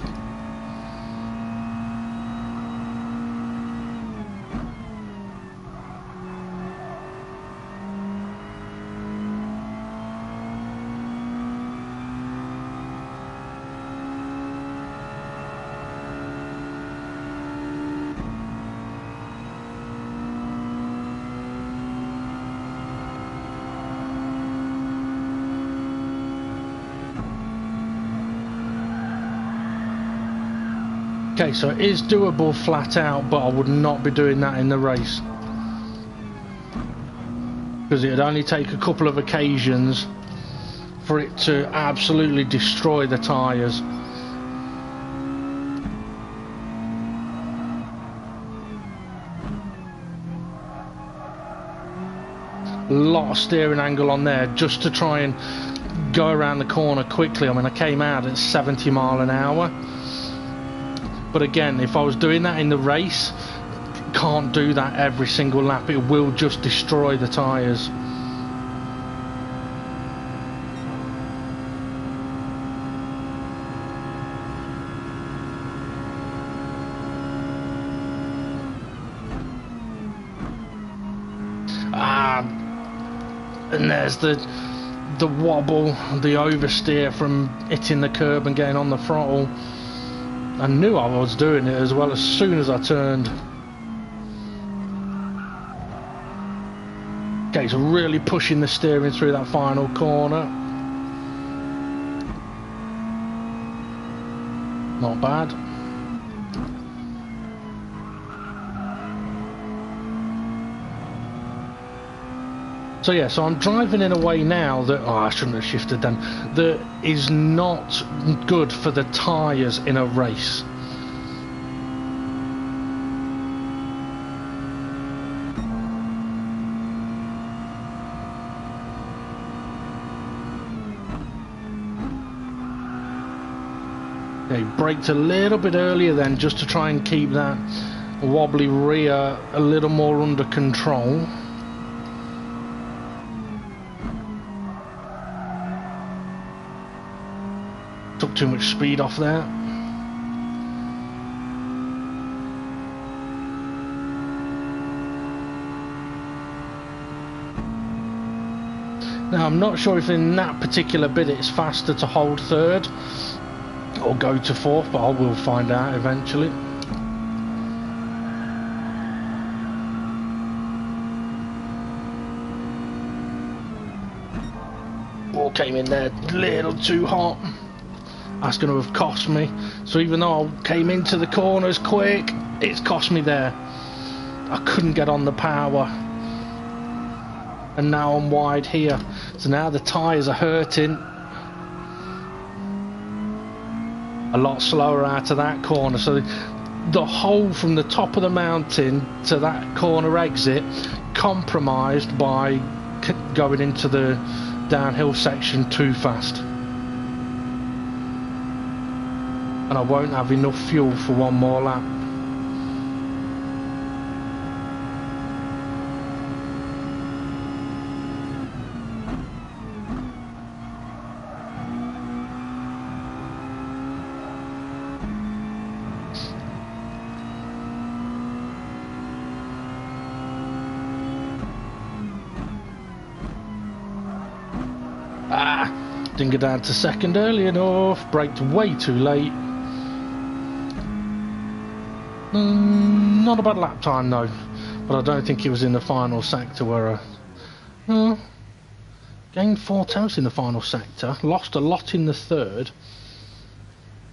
Okay, so it is doable flat out, but I would not be doing that in the race, because it would only take a couple of occasions for it to absolutely destroy the tyres. A lot of steering angle on there just to try and go around the corner quickly. I mean, I came out at 70 mile an hour. But again, if I was doing that in the race, can't do that every single lap. It will just destroy the tyres. And there's the wobble, the oversteer from hitting the curb and getting on the throttle. I knew I was doing it as well as soon as I turned. Okay, so really pushing the steering through that final corner. Not bad. So yeah, so I'm driving in a way now that, oh, I shouldn't have shifted then, that is not good for the tyres in a race. Yeah, he braked a little bit earlier then just to try and keep that wobbly rear a little more under control. Took too much speed off there. Now I'm not sure if in that particular bit it's faster to hold third or go to fourth, but I will find out eventually. Ball came in there a little too hot. That's going to have cost me. So even though I came into the corners quick, it's cost me there. I couldn't get on the power. And now I'm wide here. So now the tyres are hurting. A lot slower out of that corner. So the hole from the top of the mountain to that corner exit compromised by going into the downhill section too fast. And I won't have enough fuel for one more lap. Didn't get down to second early enough, braked way too late. Not a bad lap time though, but I don't think it was in the final sector where I gained 4 tenths in the final sector, lost a lot in the third,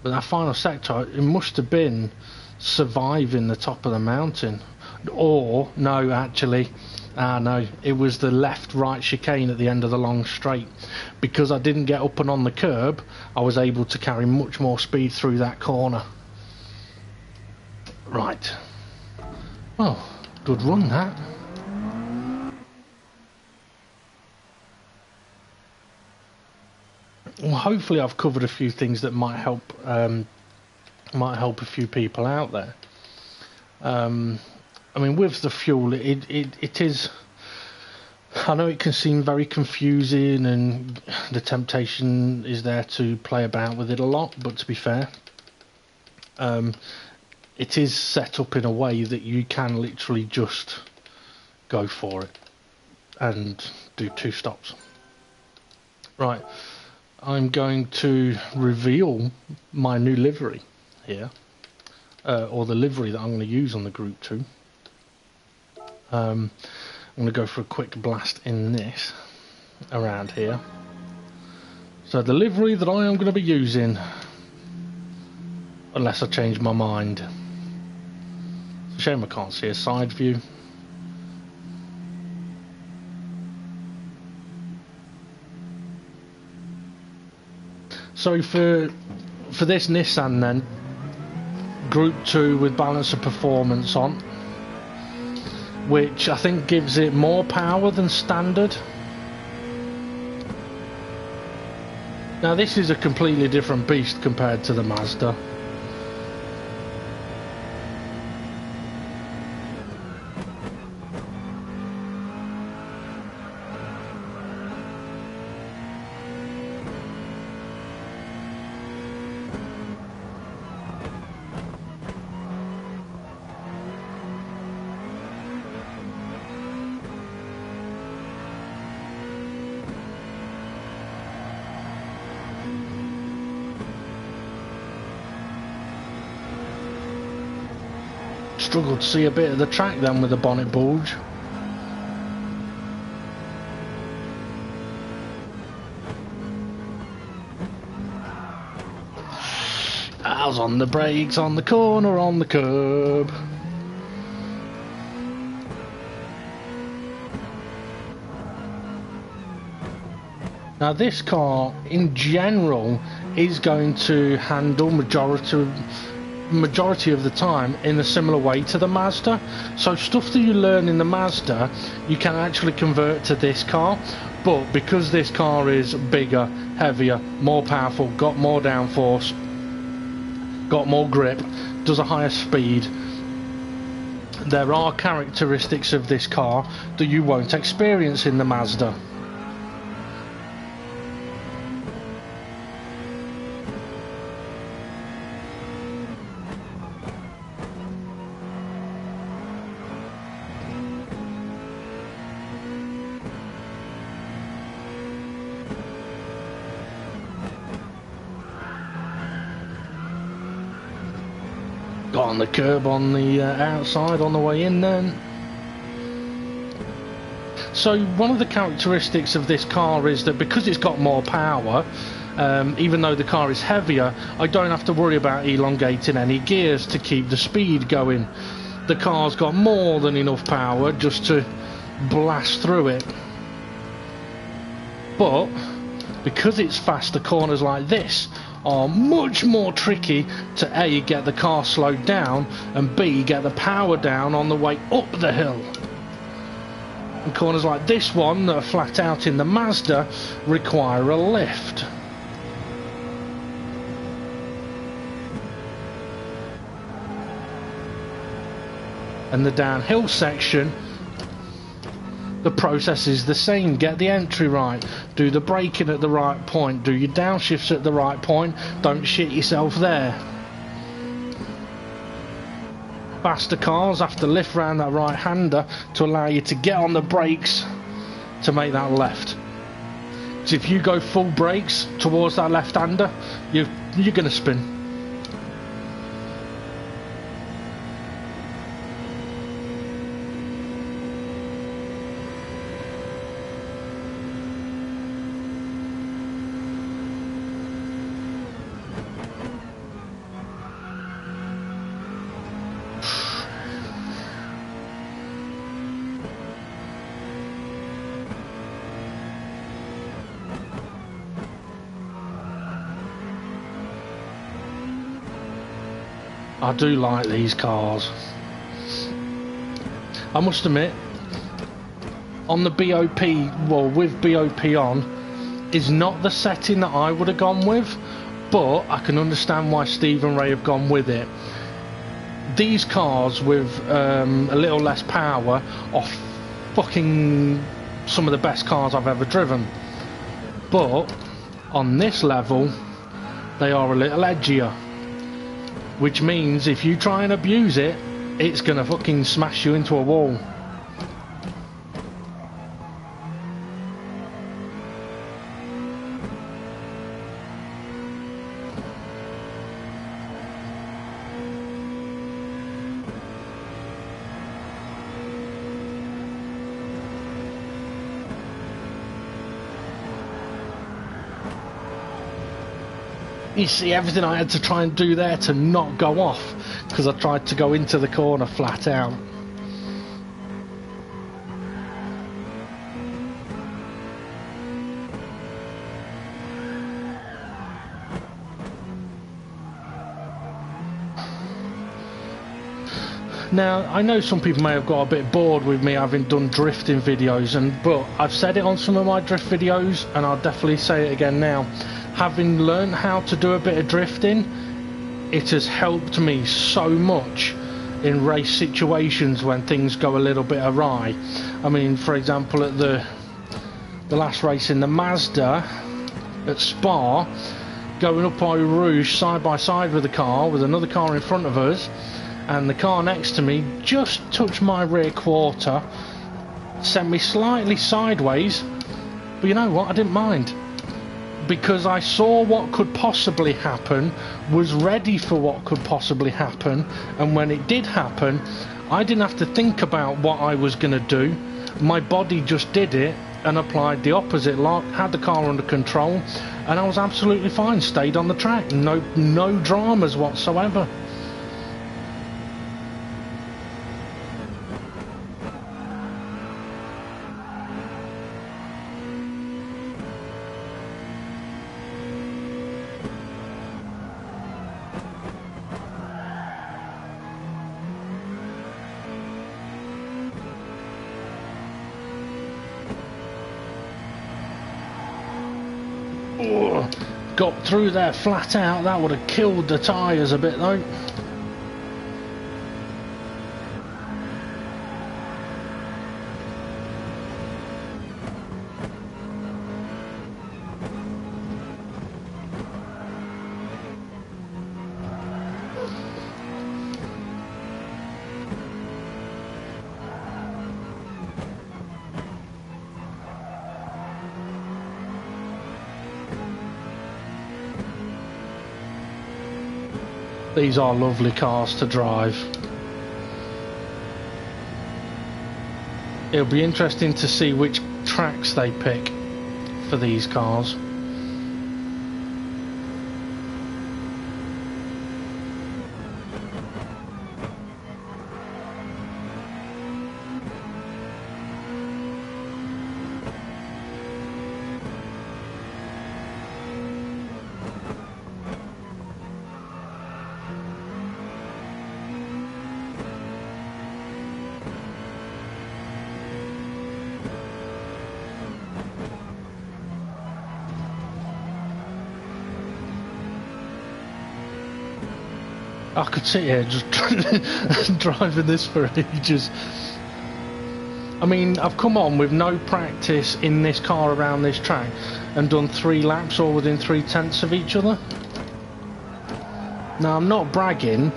but that final sector, it must have been surviving the top of the mountain. Or, no, actually, no, it was the left-right chicane at the end of the long straight. Because I didn't get up and on the curb, I was able to carry much more speed through that corner. Right. Well, good run that. Well, hopefully I've covered a few things that might help a few people out there. I mean, with the fuel, it is. I know it can seem very confusing, and the temptation is there to play about with it a lot. But to be fair, it is set up in a way that you can literally just go for it and do 2 stops. Right. I'm going to reveal my new livery here, or the livery that I'm going to use on the Group 2. I'm going to go for a quick blast in this around here. So the livery that I am going to be using, unless I change my mind. It's a shame I can't see a side view. So for this Nissan then, Group 2 with balance of performance on, which I think gives it more power than standard. Now this is a completely different beast compared to the Mazda. Struggled to see a bit of the track then with the bonnet bulge. I was on the brakes, on the corner, on the curb. Now this car in general is going to handle majority of the time in a similar way to the Mazda. So stuff that you learn in the Mazda you can actually convert to this car, but because this car is bigger, heavier, more powerful, got more downforce, got more grip, does a higher speed, there are characteristics of this car that you won't experience in the Mazda. Got on the curb on the outside on the way in then. So one of the characteristics of this car is that because it's got more power, even though the car is heavier, I don't have to worry about elongating any gears to keep the speed going. The car's got more than enough power just to blast through it. But because it's fast, the corners like this are much more tricky to A, get the car slowed down, and B, get the power down on the way up the hill. And corners like this one that are flat out in the Mazda require a lift. And the downhill section, the process is the same. Get the entry right, do the braking at the right point, do your downshifts at the right point, don't shit yourself there. Faster cars have to lift round that right hander to allow you to get on the brakes to make that left. So if you go full brakes towards that left hander, you're going to spin. I do like these cars. I must admit, on the BOP, well, with BOP on, is not the setting that I would have gone with, but I can understand why Steve and Ray have gone with it. These cars with a little less power are fucking some of the best cars I've ever driven. But on this level, they are a little edgier. Which means if you try and abuse it, it's gonna fucking smash you into a wall. You see everything I had to try and do there to not go off, because I tried to go into the corner flat out. Now, I know some people may have got a bit bored with me having done drifting videos, but I've said it on some of my drift videos, and I'll definitely say it again now. Having learned how to do a bit of drifting, it has helped me so much in race situations when things go a little bit awry. I mean, for example, at the last race in the Mazda at Spa, going up Eau Rouge side by side with the car, with another car in front of us, and the car next to me just touched my rear quarter, sent me slightly sideways, but you know what, I didn't mind, because I saw what could possibly happen, was ready for what could possibly happen, and when it did happen, I didn't have to think about what I was going to do. My body just did it and applied the opposite lock, had the car under control, and I was absolutely fine, stayed on the track, no dramas whatsoever. Got through there flat out. That would have killed the tyres a bit though. These are lovely cars to drive. It'll be interesting to see which tracks they pick for these cars. I could sit here just driving this for ages. I mean, I've come on with no practice in this car around this track and done 3 laps all within 3/10 of each other. Now, I'm not bragging.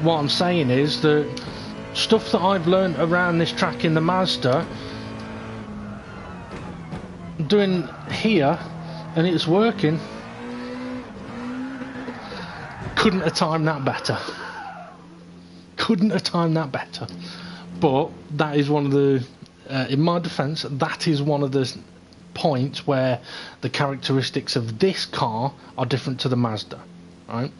What I'm saying is that stuff that I've learned around this track in the Mazda, I'm doing here, and it's working. Couldn't have timed that better. Couldn't have timed that better. But that is one of the, in my defence, that is one of the points where the characteristics of this car are different to the Mazda, right?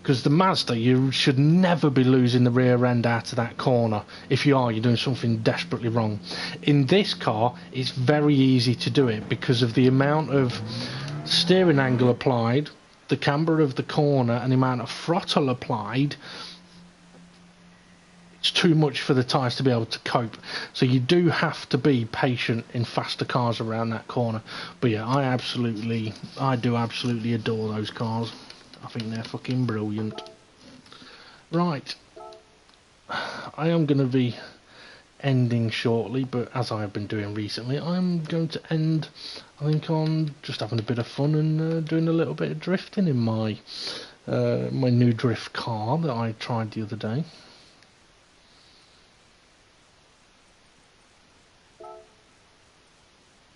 Because the Mazda, you should never be losing the rear end out of that corner. If you are, you're doing something desperately wrong. In this car, it's very easy to do it because of the amount of steering angle applied, the camber of the corner, and the amount of throttle applied. it's too much for the tyres to be able to cope. So you do have to be patient in faster cars around that corner. But yeah, I do absolutely adore those cars. I think they're fucking brilliant. Right, I am going to be ending shortly, but as I have been doing recently, I'm going to end, I think, on just having a bit of fun and doing a little bit of drifting in my my new drift car that I tried the other day.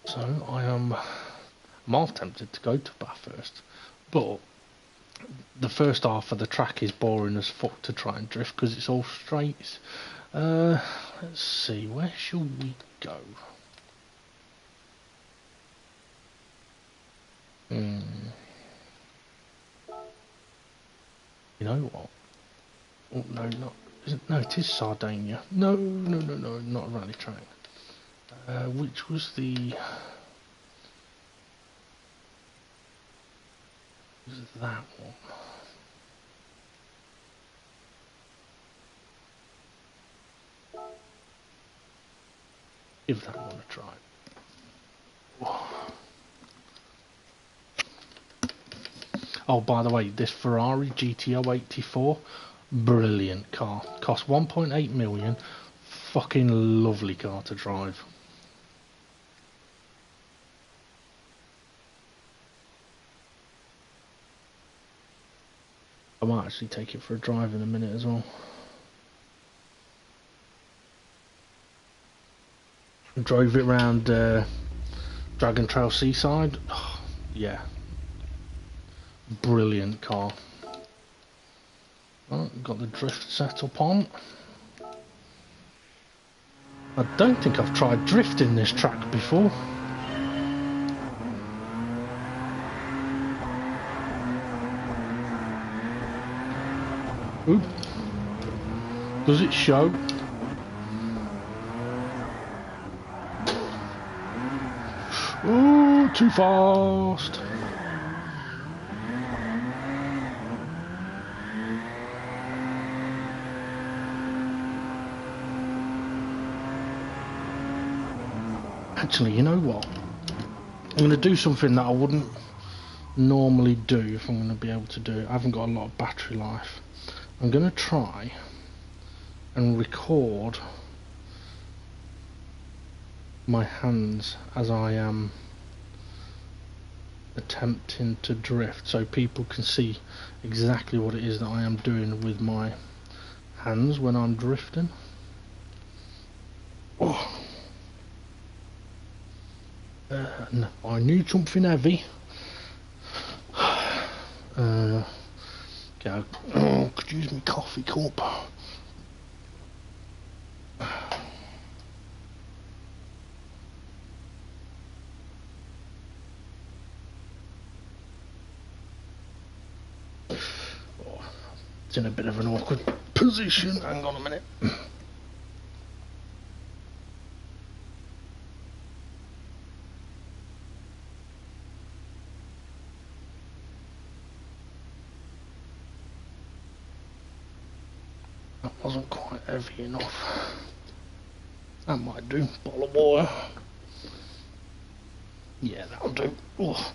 So I'm half tempted to go to Bathurst, but the first half of the track is boring as fuck to try and drift because it's all straights. Let's see, where shall we go? You know what? Oh no, no, it is Sardinia. No, not a rally track. Which was the? Was that one? Give that one a try. Oh, by the way, this Ferrari GTO 84, brilliant car. Cost 1.8 million. Fucking lovely car to drive. I might actually take it for a drive in a minute as well. Drove it round Dragon Trail Seaside. Oh, yeah, brilliant car. Oh, got the drift set up on. I don't think I've tried drifting this track before. Oop. Does it show? Ooh, too fast. Actually, you know what? I'm going to do something that I wouldn't normally do if I'm going to be able to do it. I haven't got a lot of battery life. I'm going to try and record my hands as I am attempting to drift, so people can see exactly what it is that I am doing with my hands when I'm drifting. Oh. No, I need something heavy. Go. Oh, could use my coffee cup. It's in a bit of an awkward position. Hang on a minute. That wasn't quite heavy enough. That might do. Bottle of water. Yeah, that'll do. Oh,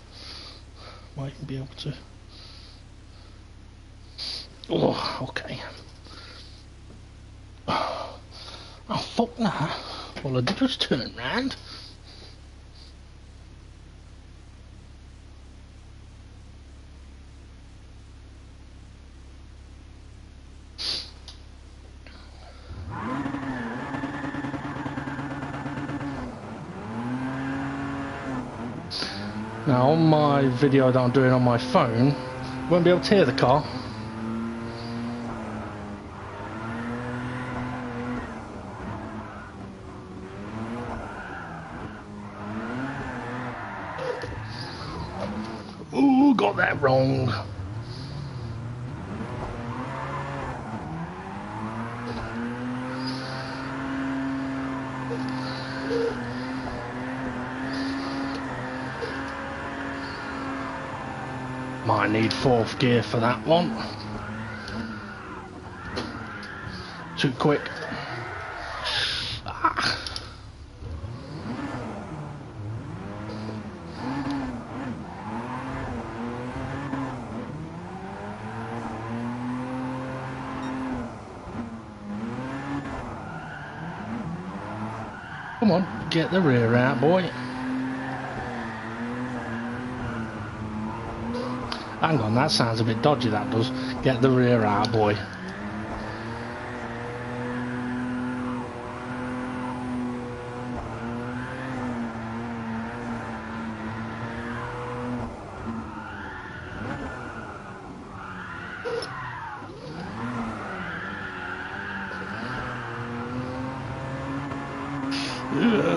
might even be able to. Oh, okay. Oh, fuck that. Well, I just turned round. Now, on my video that I'm doing on my phone, won't be able to hear the car. Ooh, got that wrong. Might need fourth gear for that one. Too quick. Come on, get the rear out, boy. Hang on, that sounds a bit dodgy, that does. Get the rear out, boy.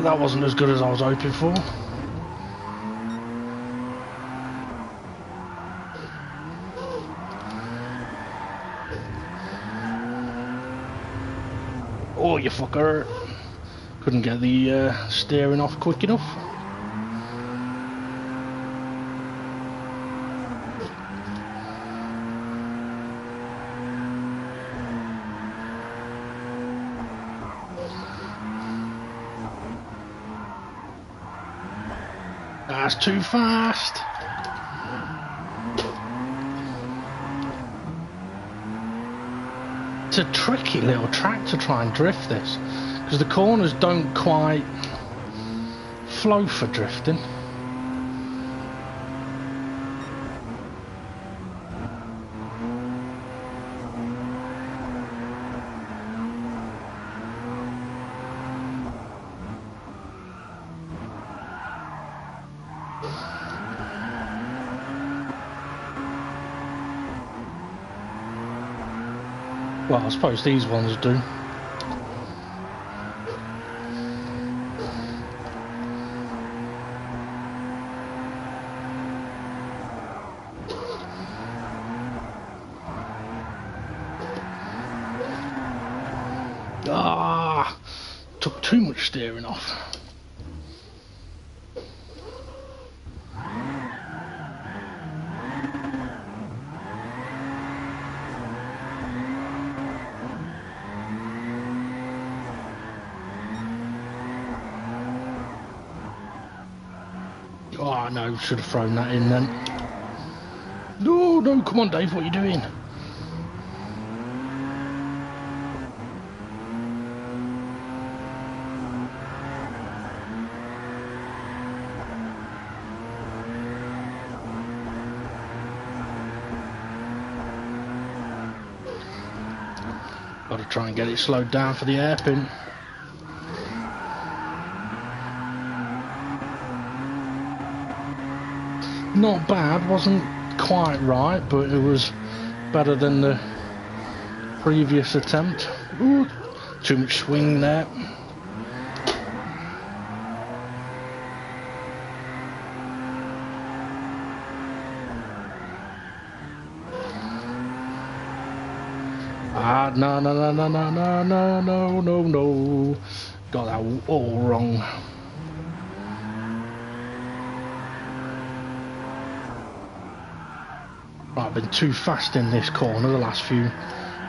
That wasn't as good as I was hoping for. Oh, you fucker. Couldn't get the steering off quick enough. That's too fast. It's a tricky little track to try and drift this, because the corners don't quite flow for drifting. Well, I suppose these ones do. Ah, took too much steering off. Oh no, should have thrown that in then. No, no, come on Dave, what are you doing? Got to try and get it slowed down for the hairpin. Not bad, wasn't quite right, but it was better than the previous attempt. Ooh, too much swing there. Ah, no, no, no, no, no, no, no, no, no, no. Got that all wrong. Right, I've been too fast in this corner the last few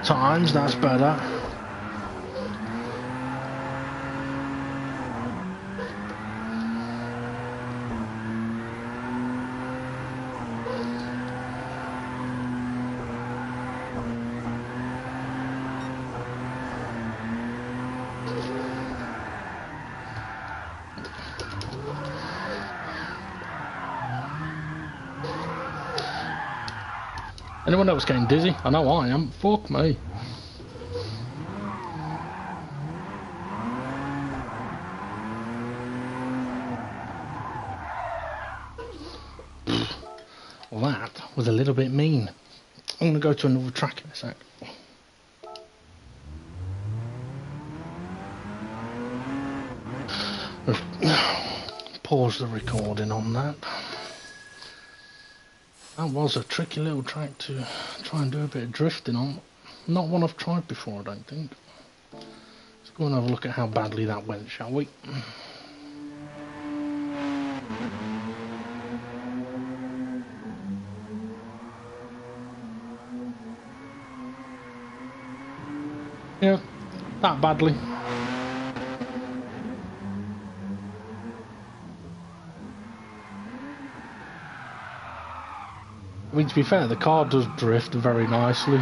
times, that's better. Anyone else getting dizzy? I know I am. Fuck me. Well, that was a little bit mean. I'm going to go to another track in a sec. Pause the recording on that. That was a tricky little track to try and do a bit of drifting on. Not one I've tried before, I don't think. Let's go and have a look at how badly that went, shall we? Yeah, that badly. I mean, to be fair, the car does drift very nicely.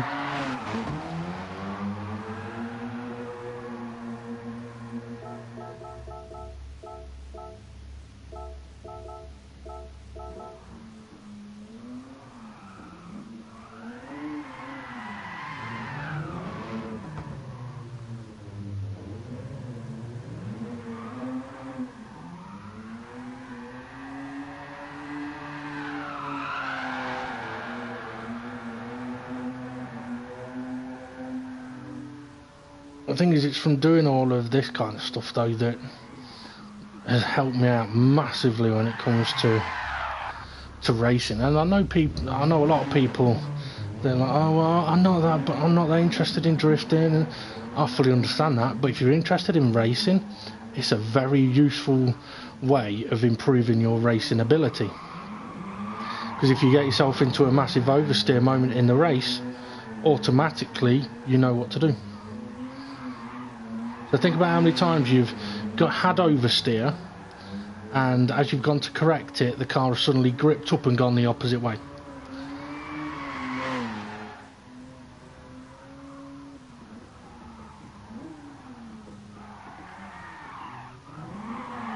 The thing is, it's from doing all of this kind of stuff though that has helped me out massively when it comes to racing. And I know a lot of people, they're like, oh well, I know that, but I'm not that interested in drifting, and I fully understand that. But if you're interested in racing, it's a very useful way of improving your racing ability. Because if you get yourself into a massive oversteer moment in the race, automatically you know what to do. So think about how many times you've had oversteer, and as you've gone to correct it, the car has suddenly gripped up and gone the opposite way.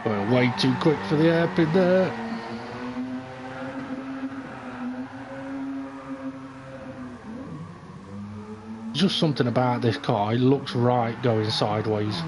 Well, way too quick for the hairpin there. Just something about this car, it looks right going sideways.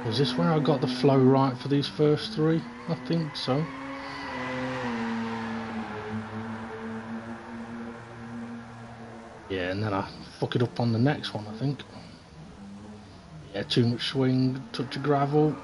Was this where I got the flow right for these first three? I think so. Yeah, and then I fuck it up on the next one, I think. Yeah, too much swing, touch of gravel.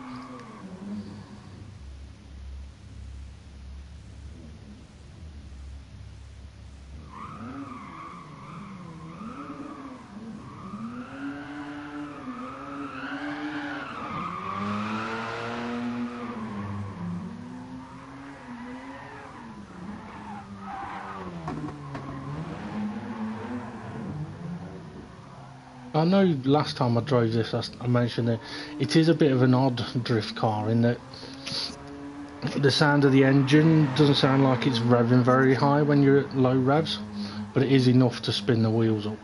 I know last time I drove this, I mentioned that it is a bit of an odd drift car in that the sound of the engine doesn't sound like it's revving very high when you're at low revs, but it is enough to spin the wheels up.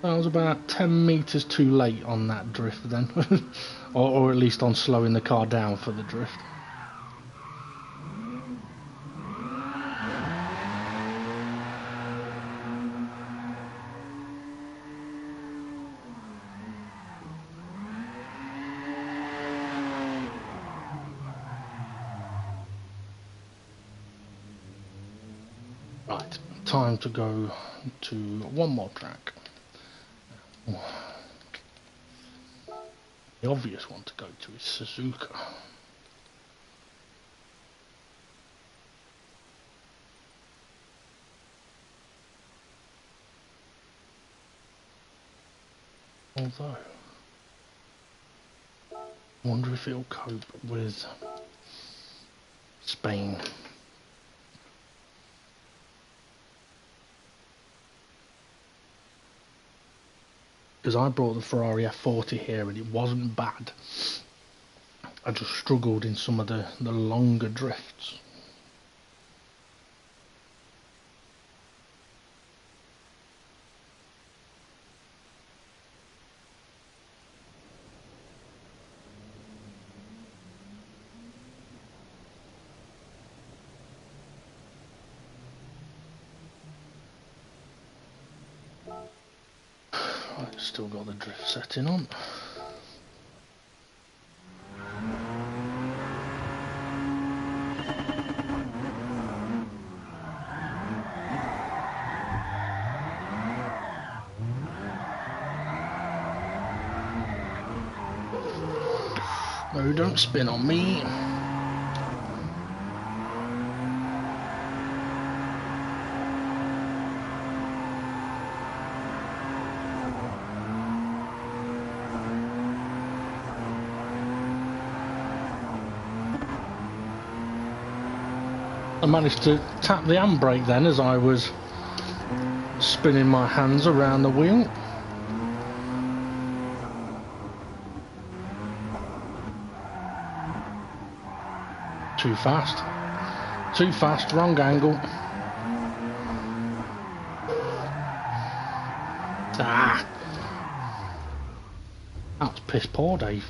I was about 10 metres too late on that drift then, or at least on slowing the car down for the drift. Right, time to go to one more track. The obvious one to go to is Suzuka. Although, I wonder if it'll cope with Spain. Because I brought the Ferrari F40 here and it wasn't bad. I just struggled in some of the longer drifts. Right, still got the drift setting on. No, don't spin on me. I managed to tap the handbrake then as I was spinning my hands around the wheel. Too fast. Too fast, wrong angle. Ah! That's piss poor, Dave.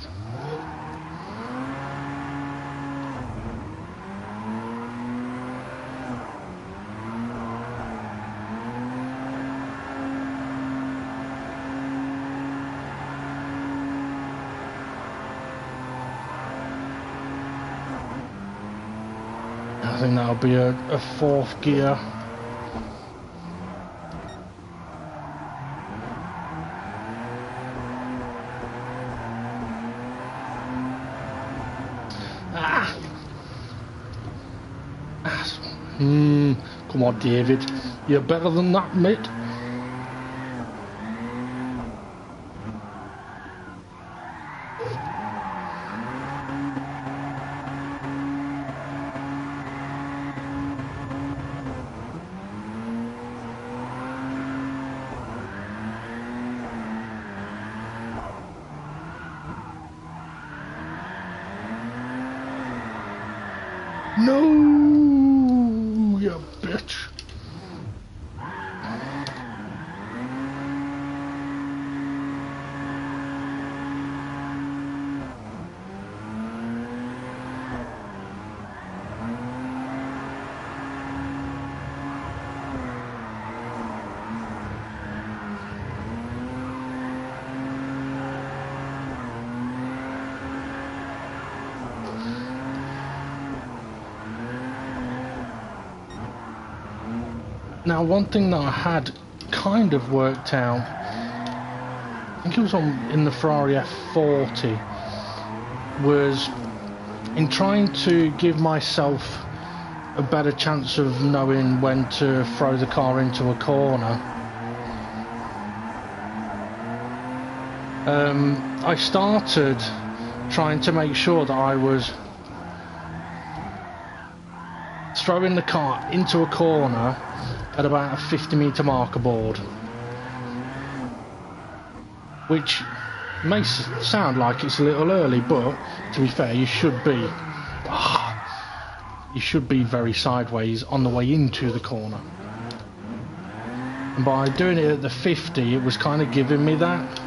I think that'll be a fourth gear. Ah! Come on, David. You're better than that, mate. No, you bitch. Now, one thing that I had kind of worked out, I think it was in the Ferrari F40, was in trying to give myself a better chance of knowing when to throw the car into a corner. I started trying to make sure that I was throwing the car into a corner at about a 50-metre marker board, which may sound like it's a little early, but to be fair, you should be very sideways on the way into the corner. And by doing it at the 50, it was kind of giving me that.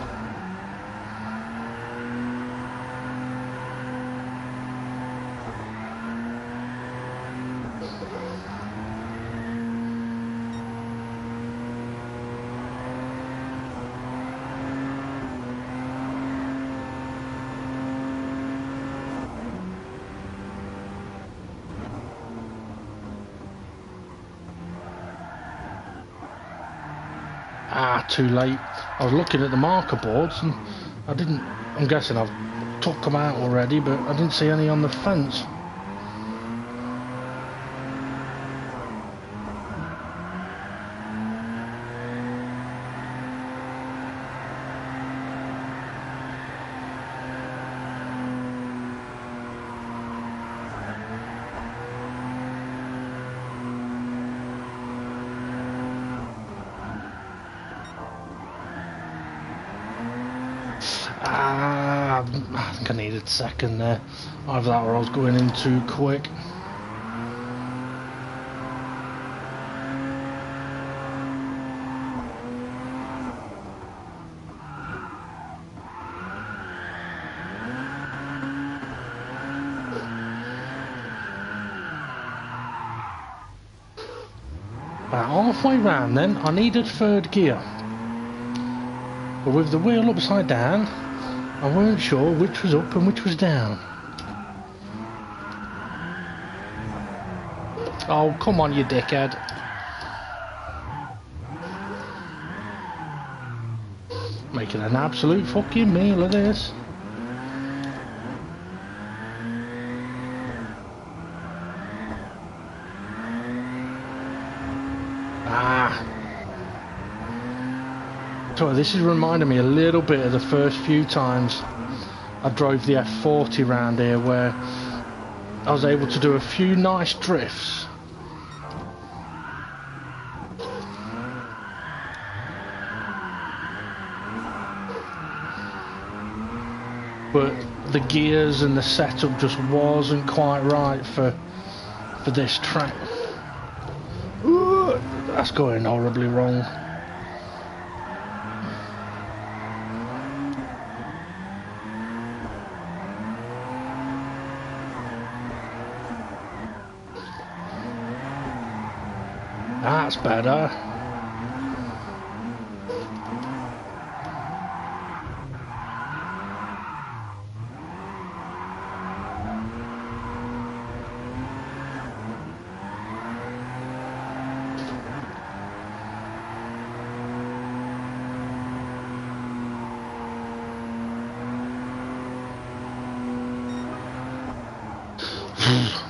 Ah, too late. I was looking at the marker boards and I'm guessing I've took them out already, but I didn't see any on the fence. I think I needed second there. Either that or I was going in too quick. About halfway round then, I needed third gear. But with the wheel upside down, I weren't sure which was up and which was down. Oh, come on, you dickhead. Making an absolute fucking meal of this. So this is reminding me a little bit of the first few times I drove the F40 round here, where I was able to do a few nice drifts. But the gears and the setup just wasn't quite right for this track. Ooh, that's going horribly wrong. That's better.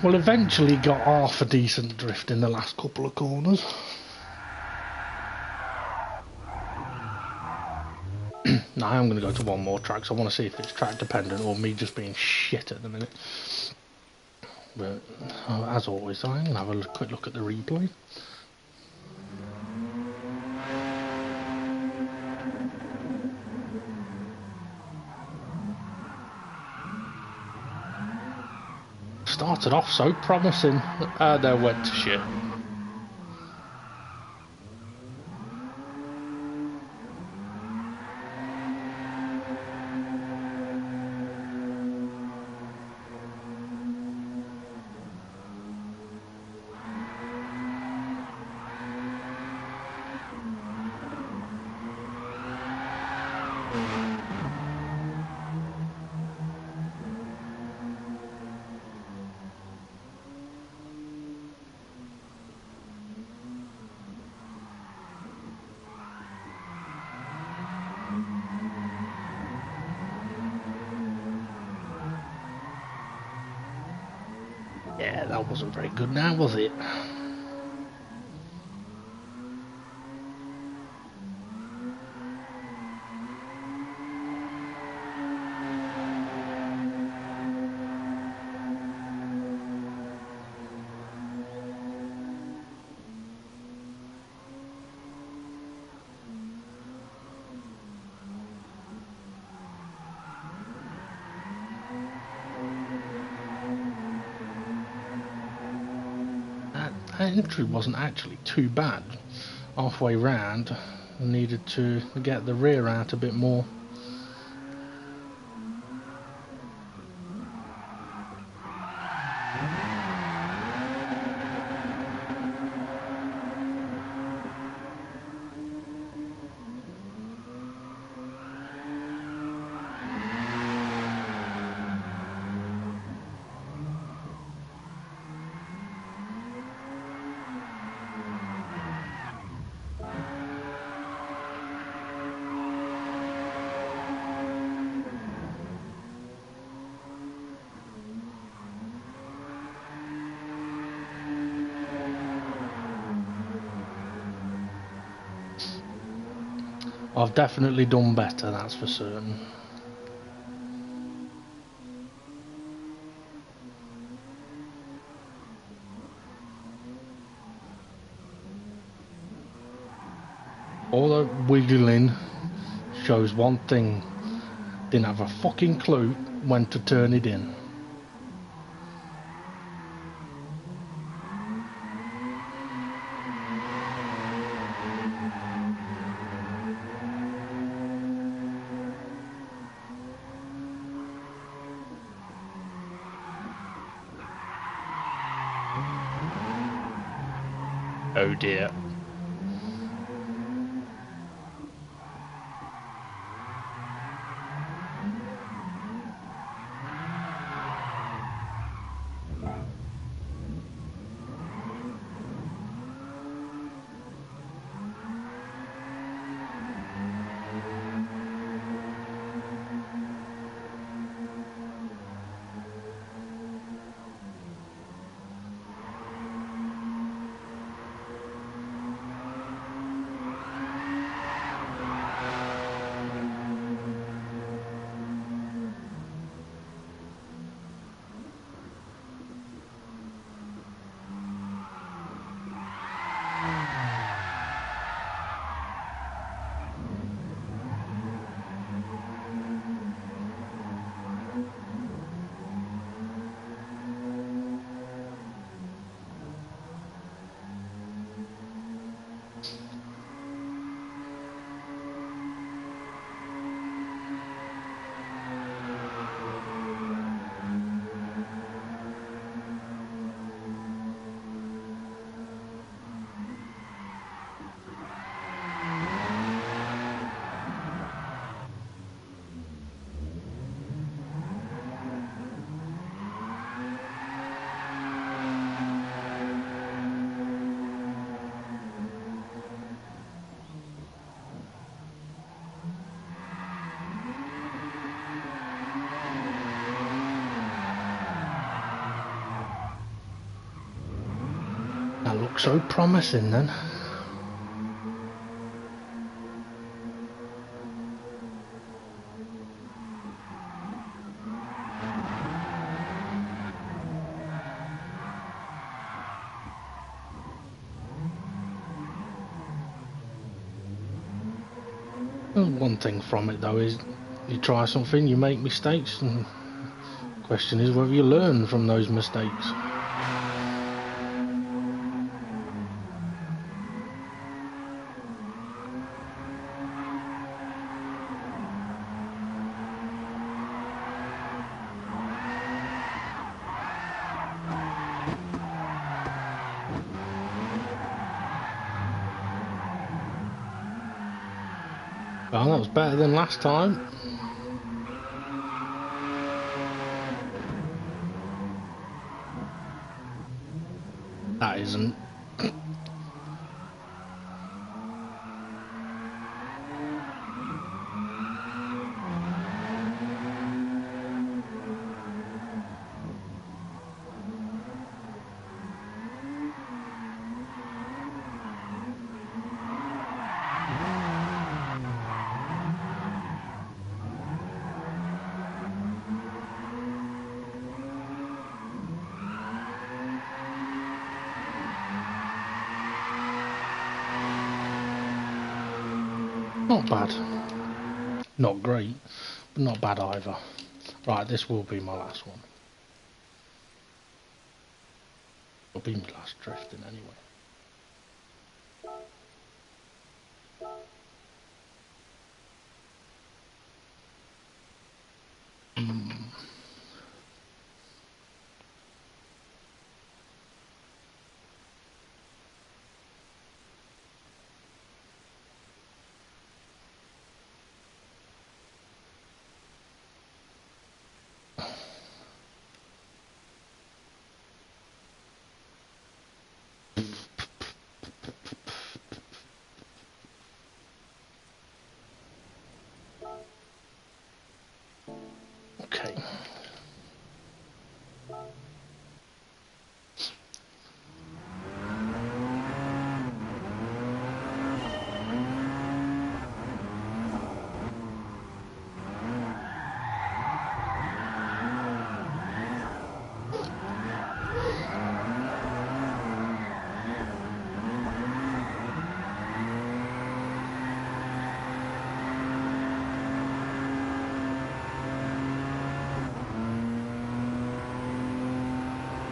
Well, eventually got half a decent drift in the last couple of corners. Now I am going to go to one more track, so I want to see if it's track dependent or me just being shit at the minute. But as always, I'm going to have a quick look at the replay. Started off so promising, then went to shit. Yeah, that wasn't very good now, was it? That entry wasn't actually too bad. Halfway round, I needed to get the rear out a bit more. I've definitely done better, that's for certain. All that wiggling shows one thing. Didn't have a fucking clue when to turn it in. Oh dear. looks so promising then. One thing from it though is you try something, you make mistakes, and the question is whether you learn from those mistakes. Well, that was better than last time. That isn't. Not bad. Not great, but not bad either. Right, this will be my last one. It'll be my last drifting anyway. Okay.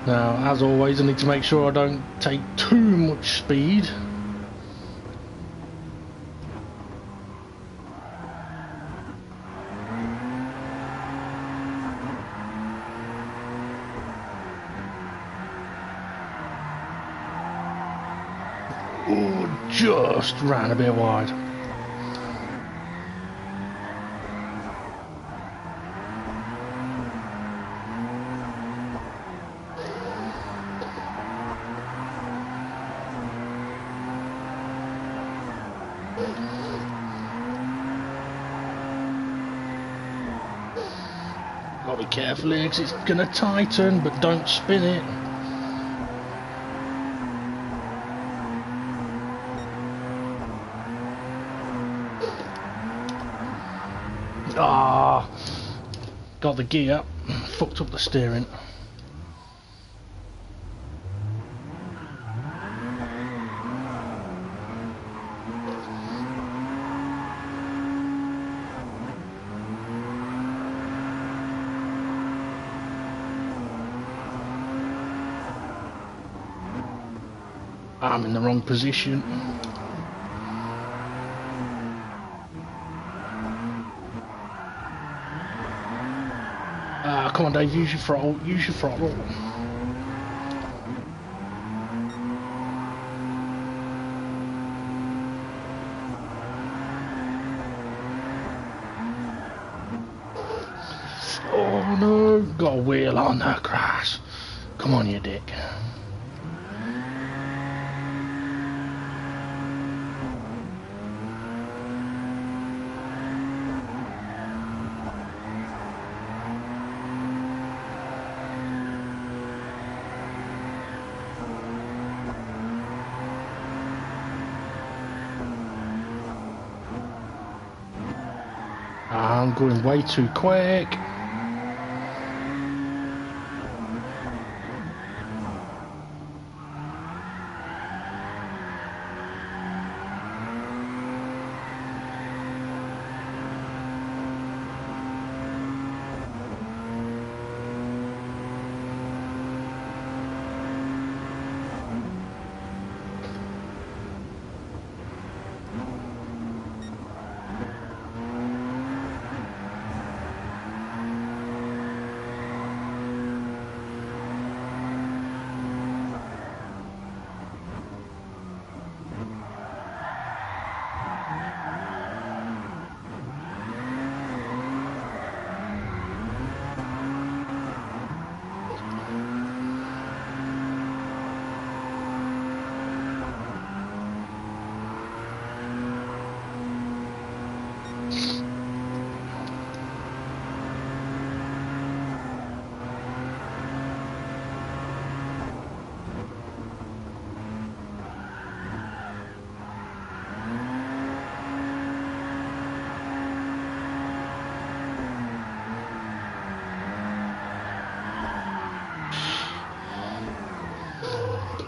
Now, as always, I need to make sure I don't take too much speed. Oh, just ran a bit wide. Gotta be careful here because it's gonna tighten, but don't spin it. Ah, got the gear, fucked up the steering. I'm in the wrong position. Come on, Dave, use your throttle, use your throttle. Oh no, got a wheel on the grass. Come on, you dick. I'm going way too quick.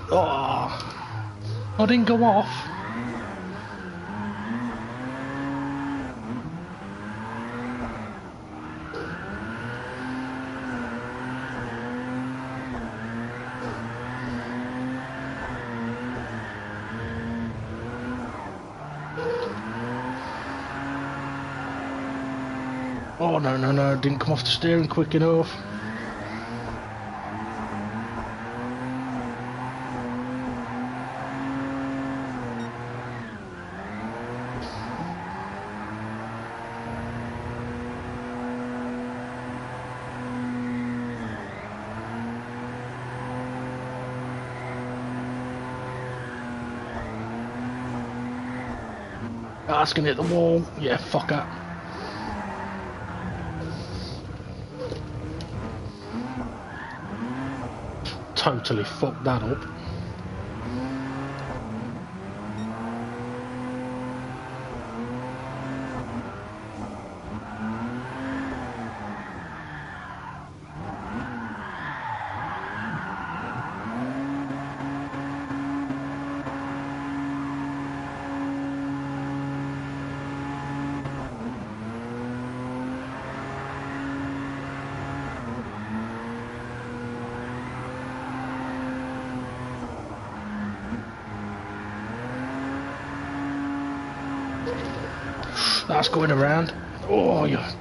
Oh, I didn't go off. Oh, no, didn't come off the steering quick enough. That's gonna hit the wall. Yeah, fuck it. Totally fucked that up. That's going around. Oh, yeah.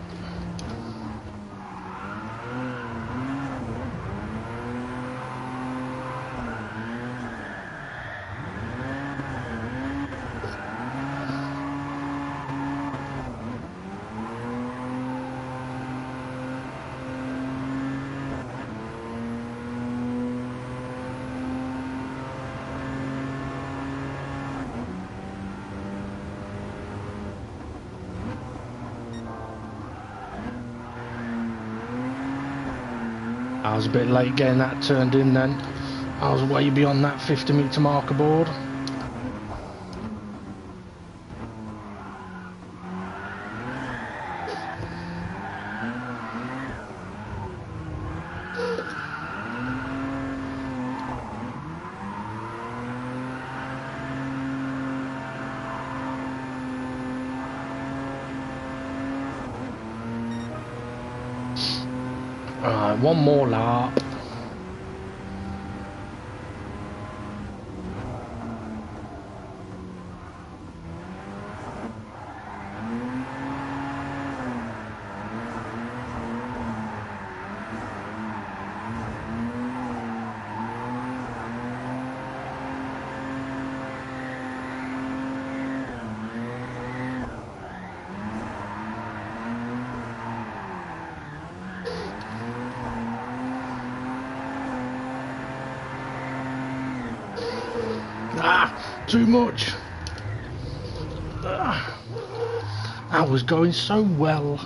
I was a bit late getting that turned in then. I was way beyond that 50-metre marker board. Alright, one more lap. Too much. I was going so well.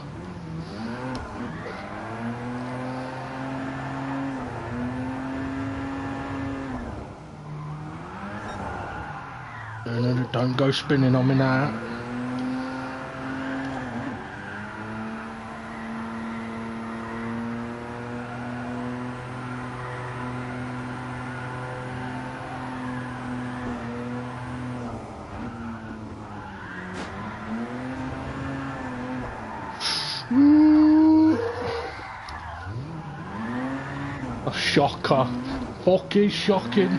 No, don't go spinning on me now. Shocker. Fucking shocking.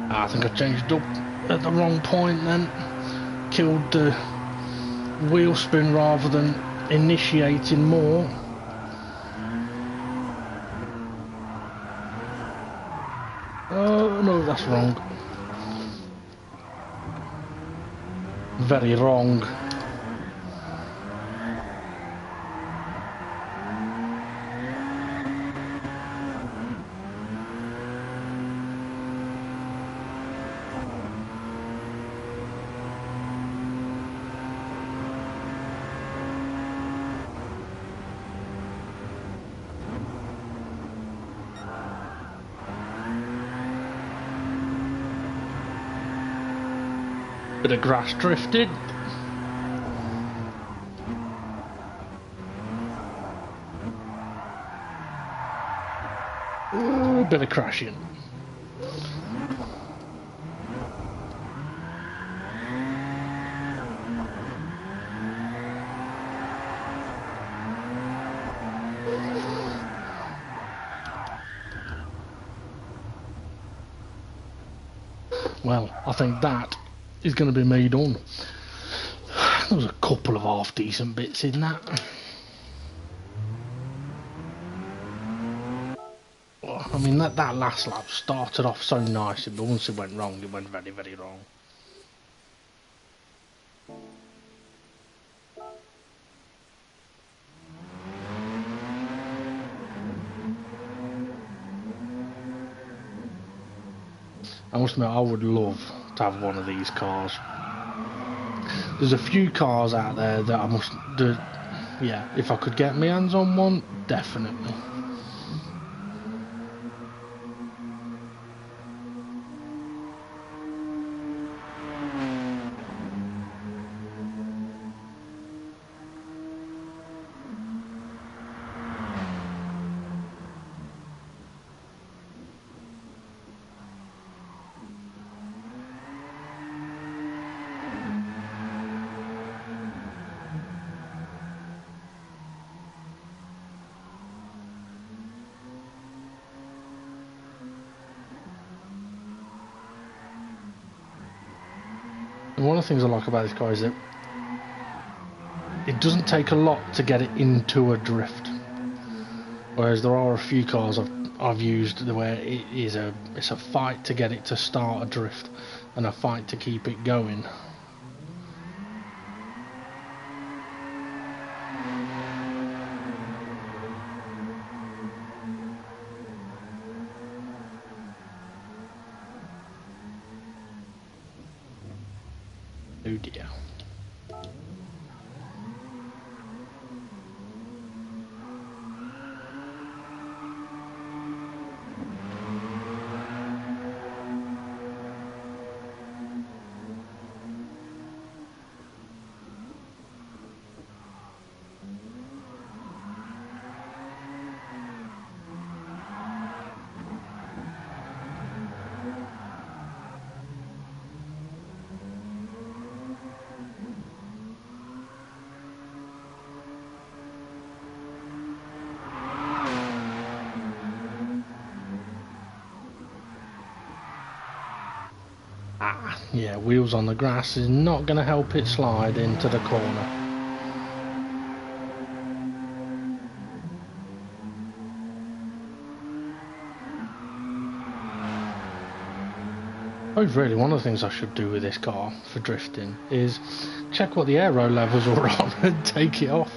I think I changed up at the wrong point then. Killed the wheel spin rather than initiating more. Oh no, that's wrong. Very wrong. Bit of grass drifted. Ooh, bit of crashing. Well, I think that is going to be me done. There was a couple of half decent bits in that. I mean, that last lap started off so nicely, but once it went wrong, it went very, very wrong. I must admit, I would love to have one of these cars. There's a few cars out there that I must do. Yeah, if I could get my hands on one, definitely. And one of the things I like about this car is that it doesn't take a lot to get it into a drift, whereas there are a few cars I've used where it's a fight to get it to start a drift and a fight to keep it going. Oh dear. Yeah, wheels on the grass is not going to help it slide into the corner. Oh, really, one of the things I should do with this car for drifting is check what the aero levels are on and take it off.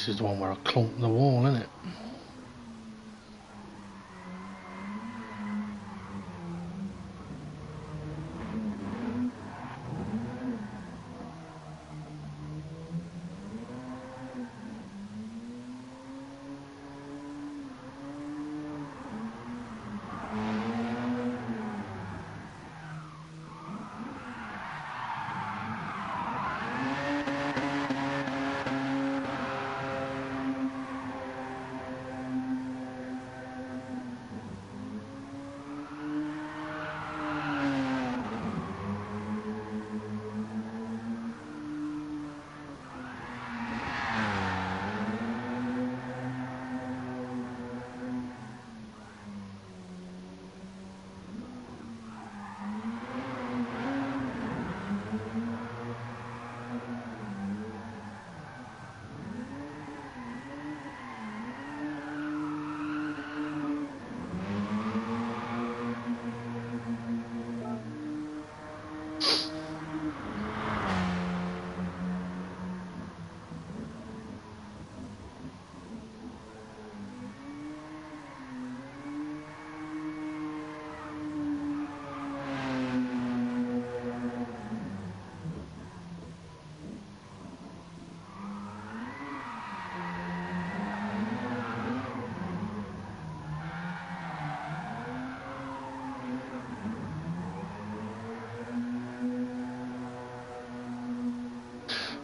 this is the one where I clumped the wall, isn't it?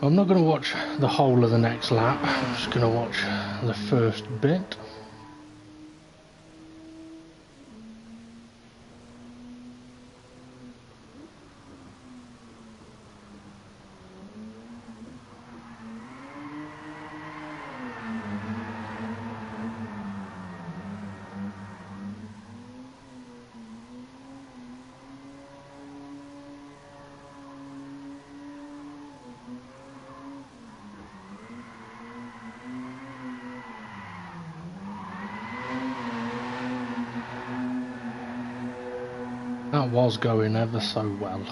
I'm not going to watch the whole of the next lap, I'm just going to watch the first bit. That was going ever so well.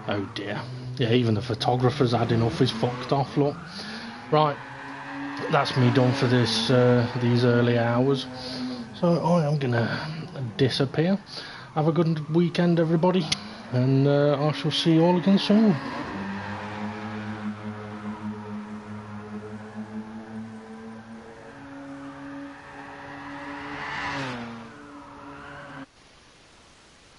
Oh dear. Yeah, even the photographer's had enough, he's fucked off, look. Right, that's me done for this these early hours. So I am gonna disappear. Have a good weekend, everybody, and I shall see you all again soon.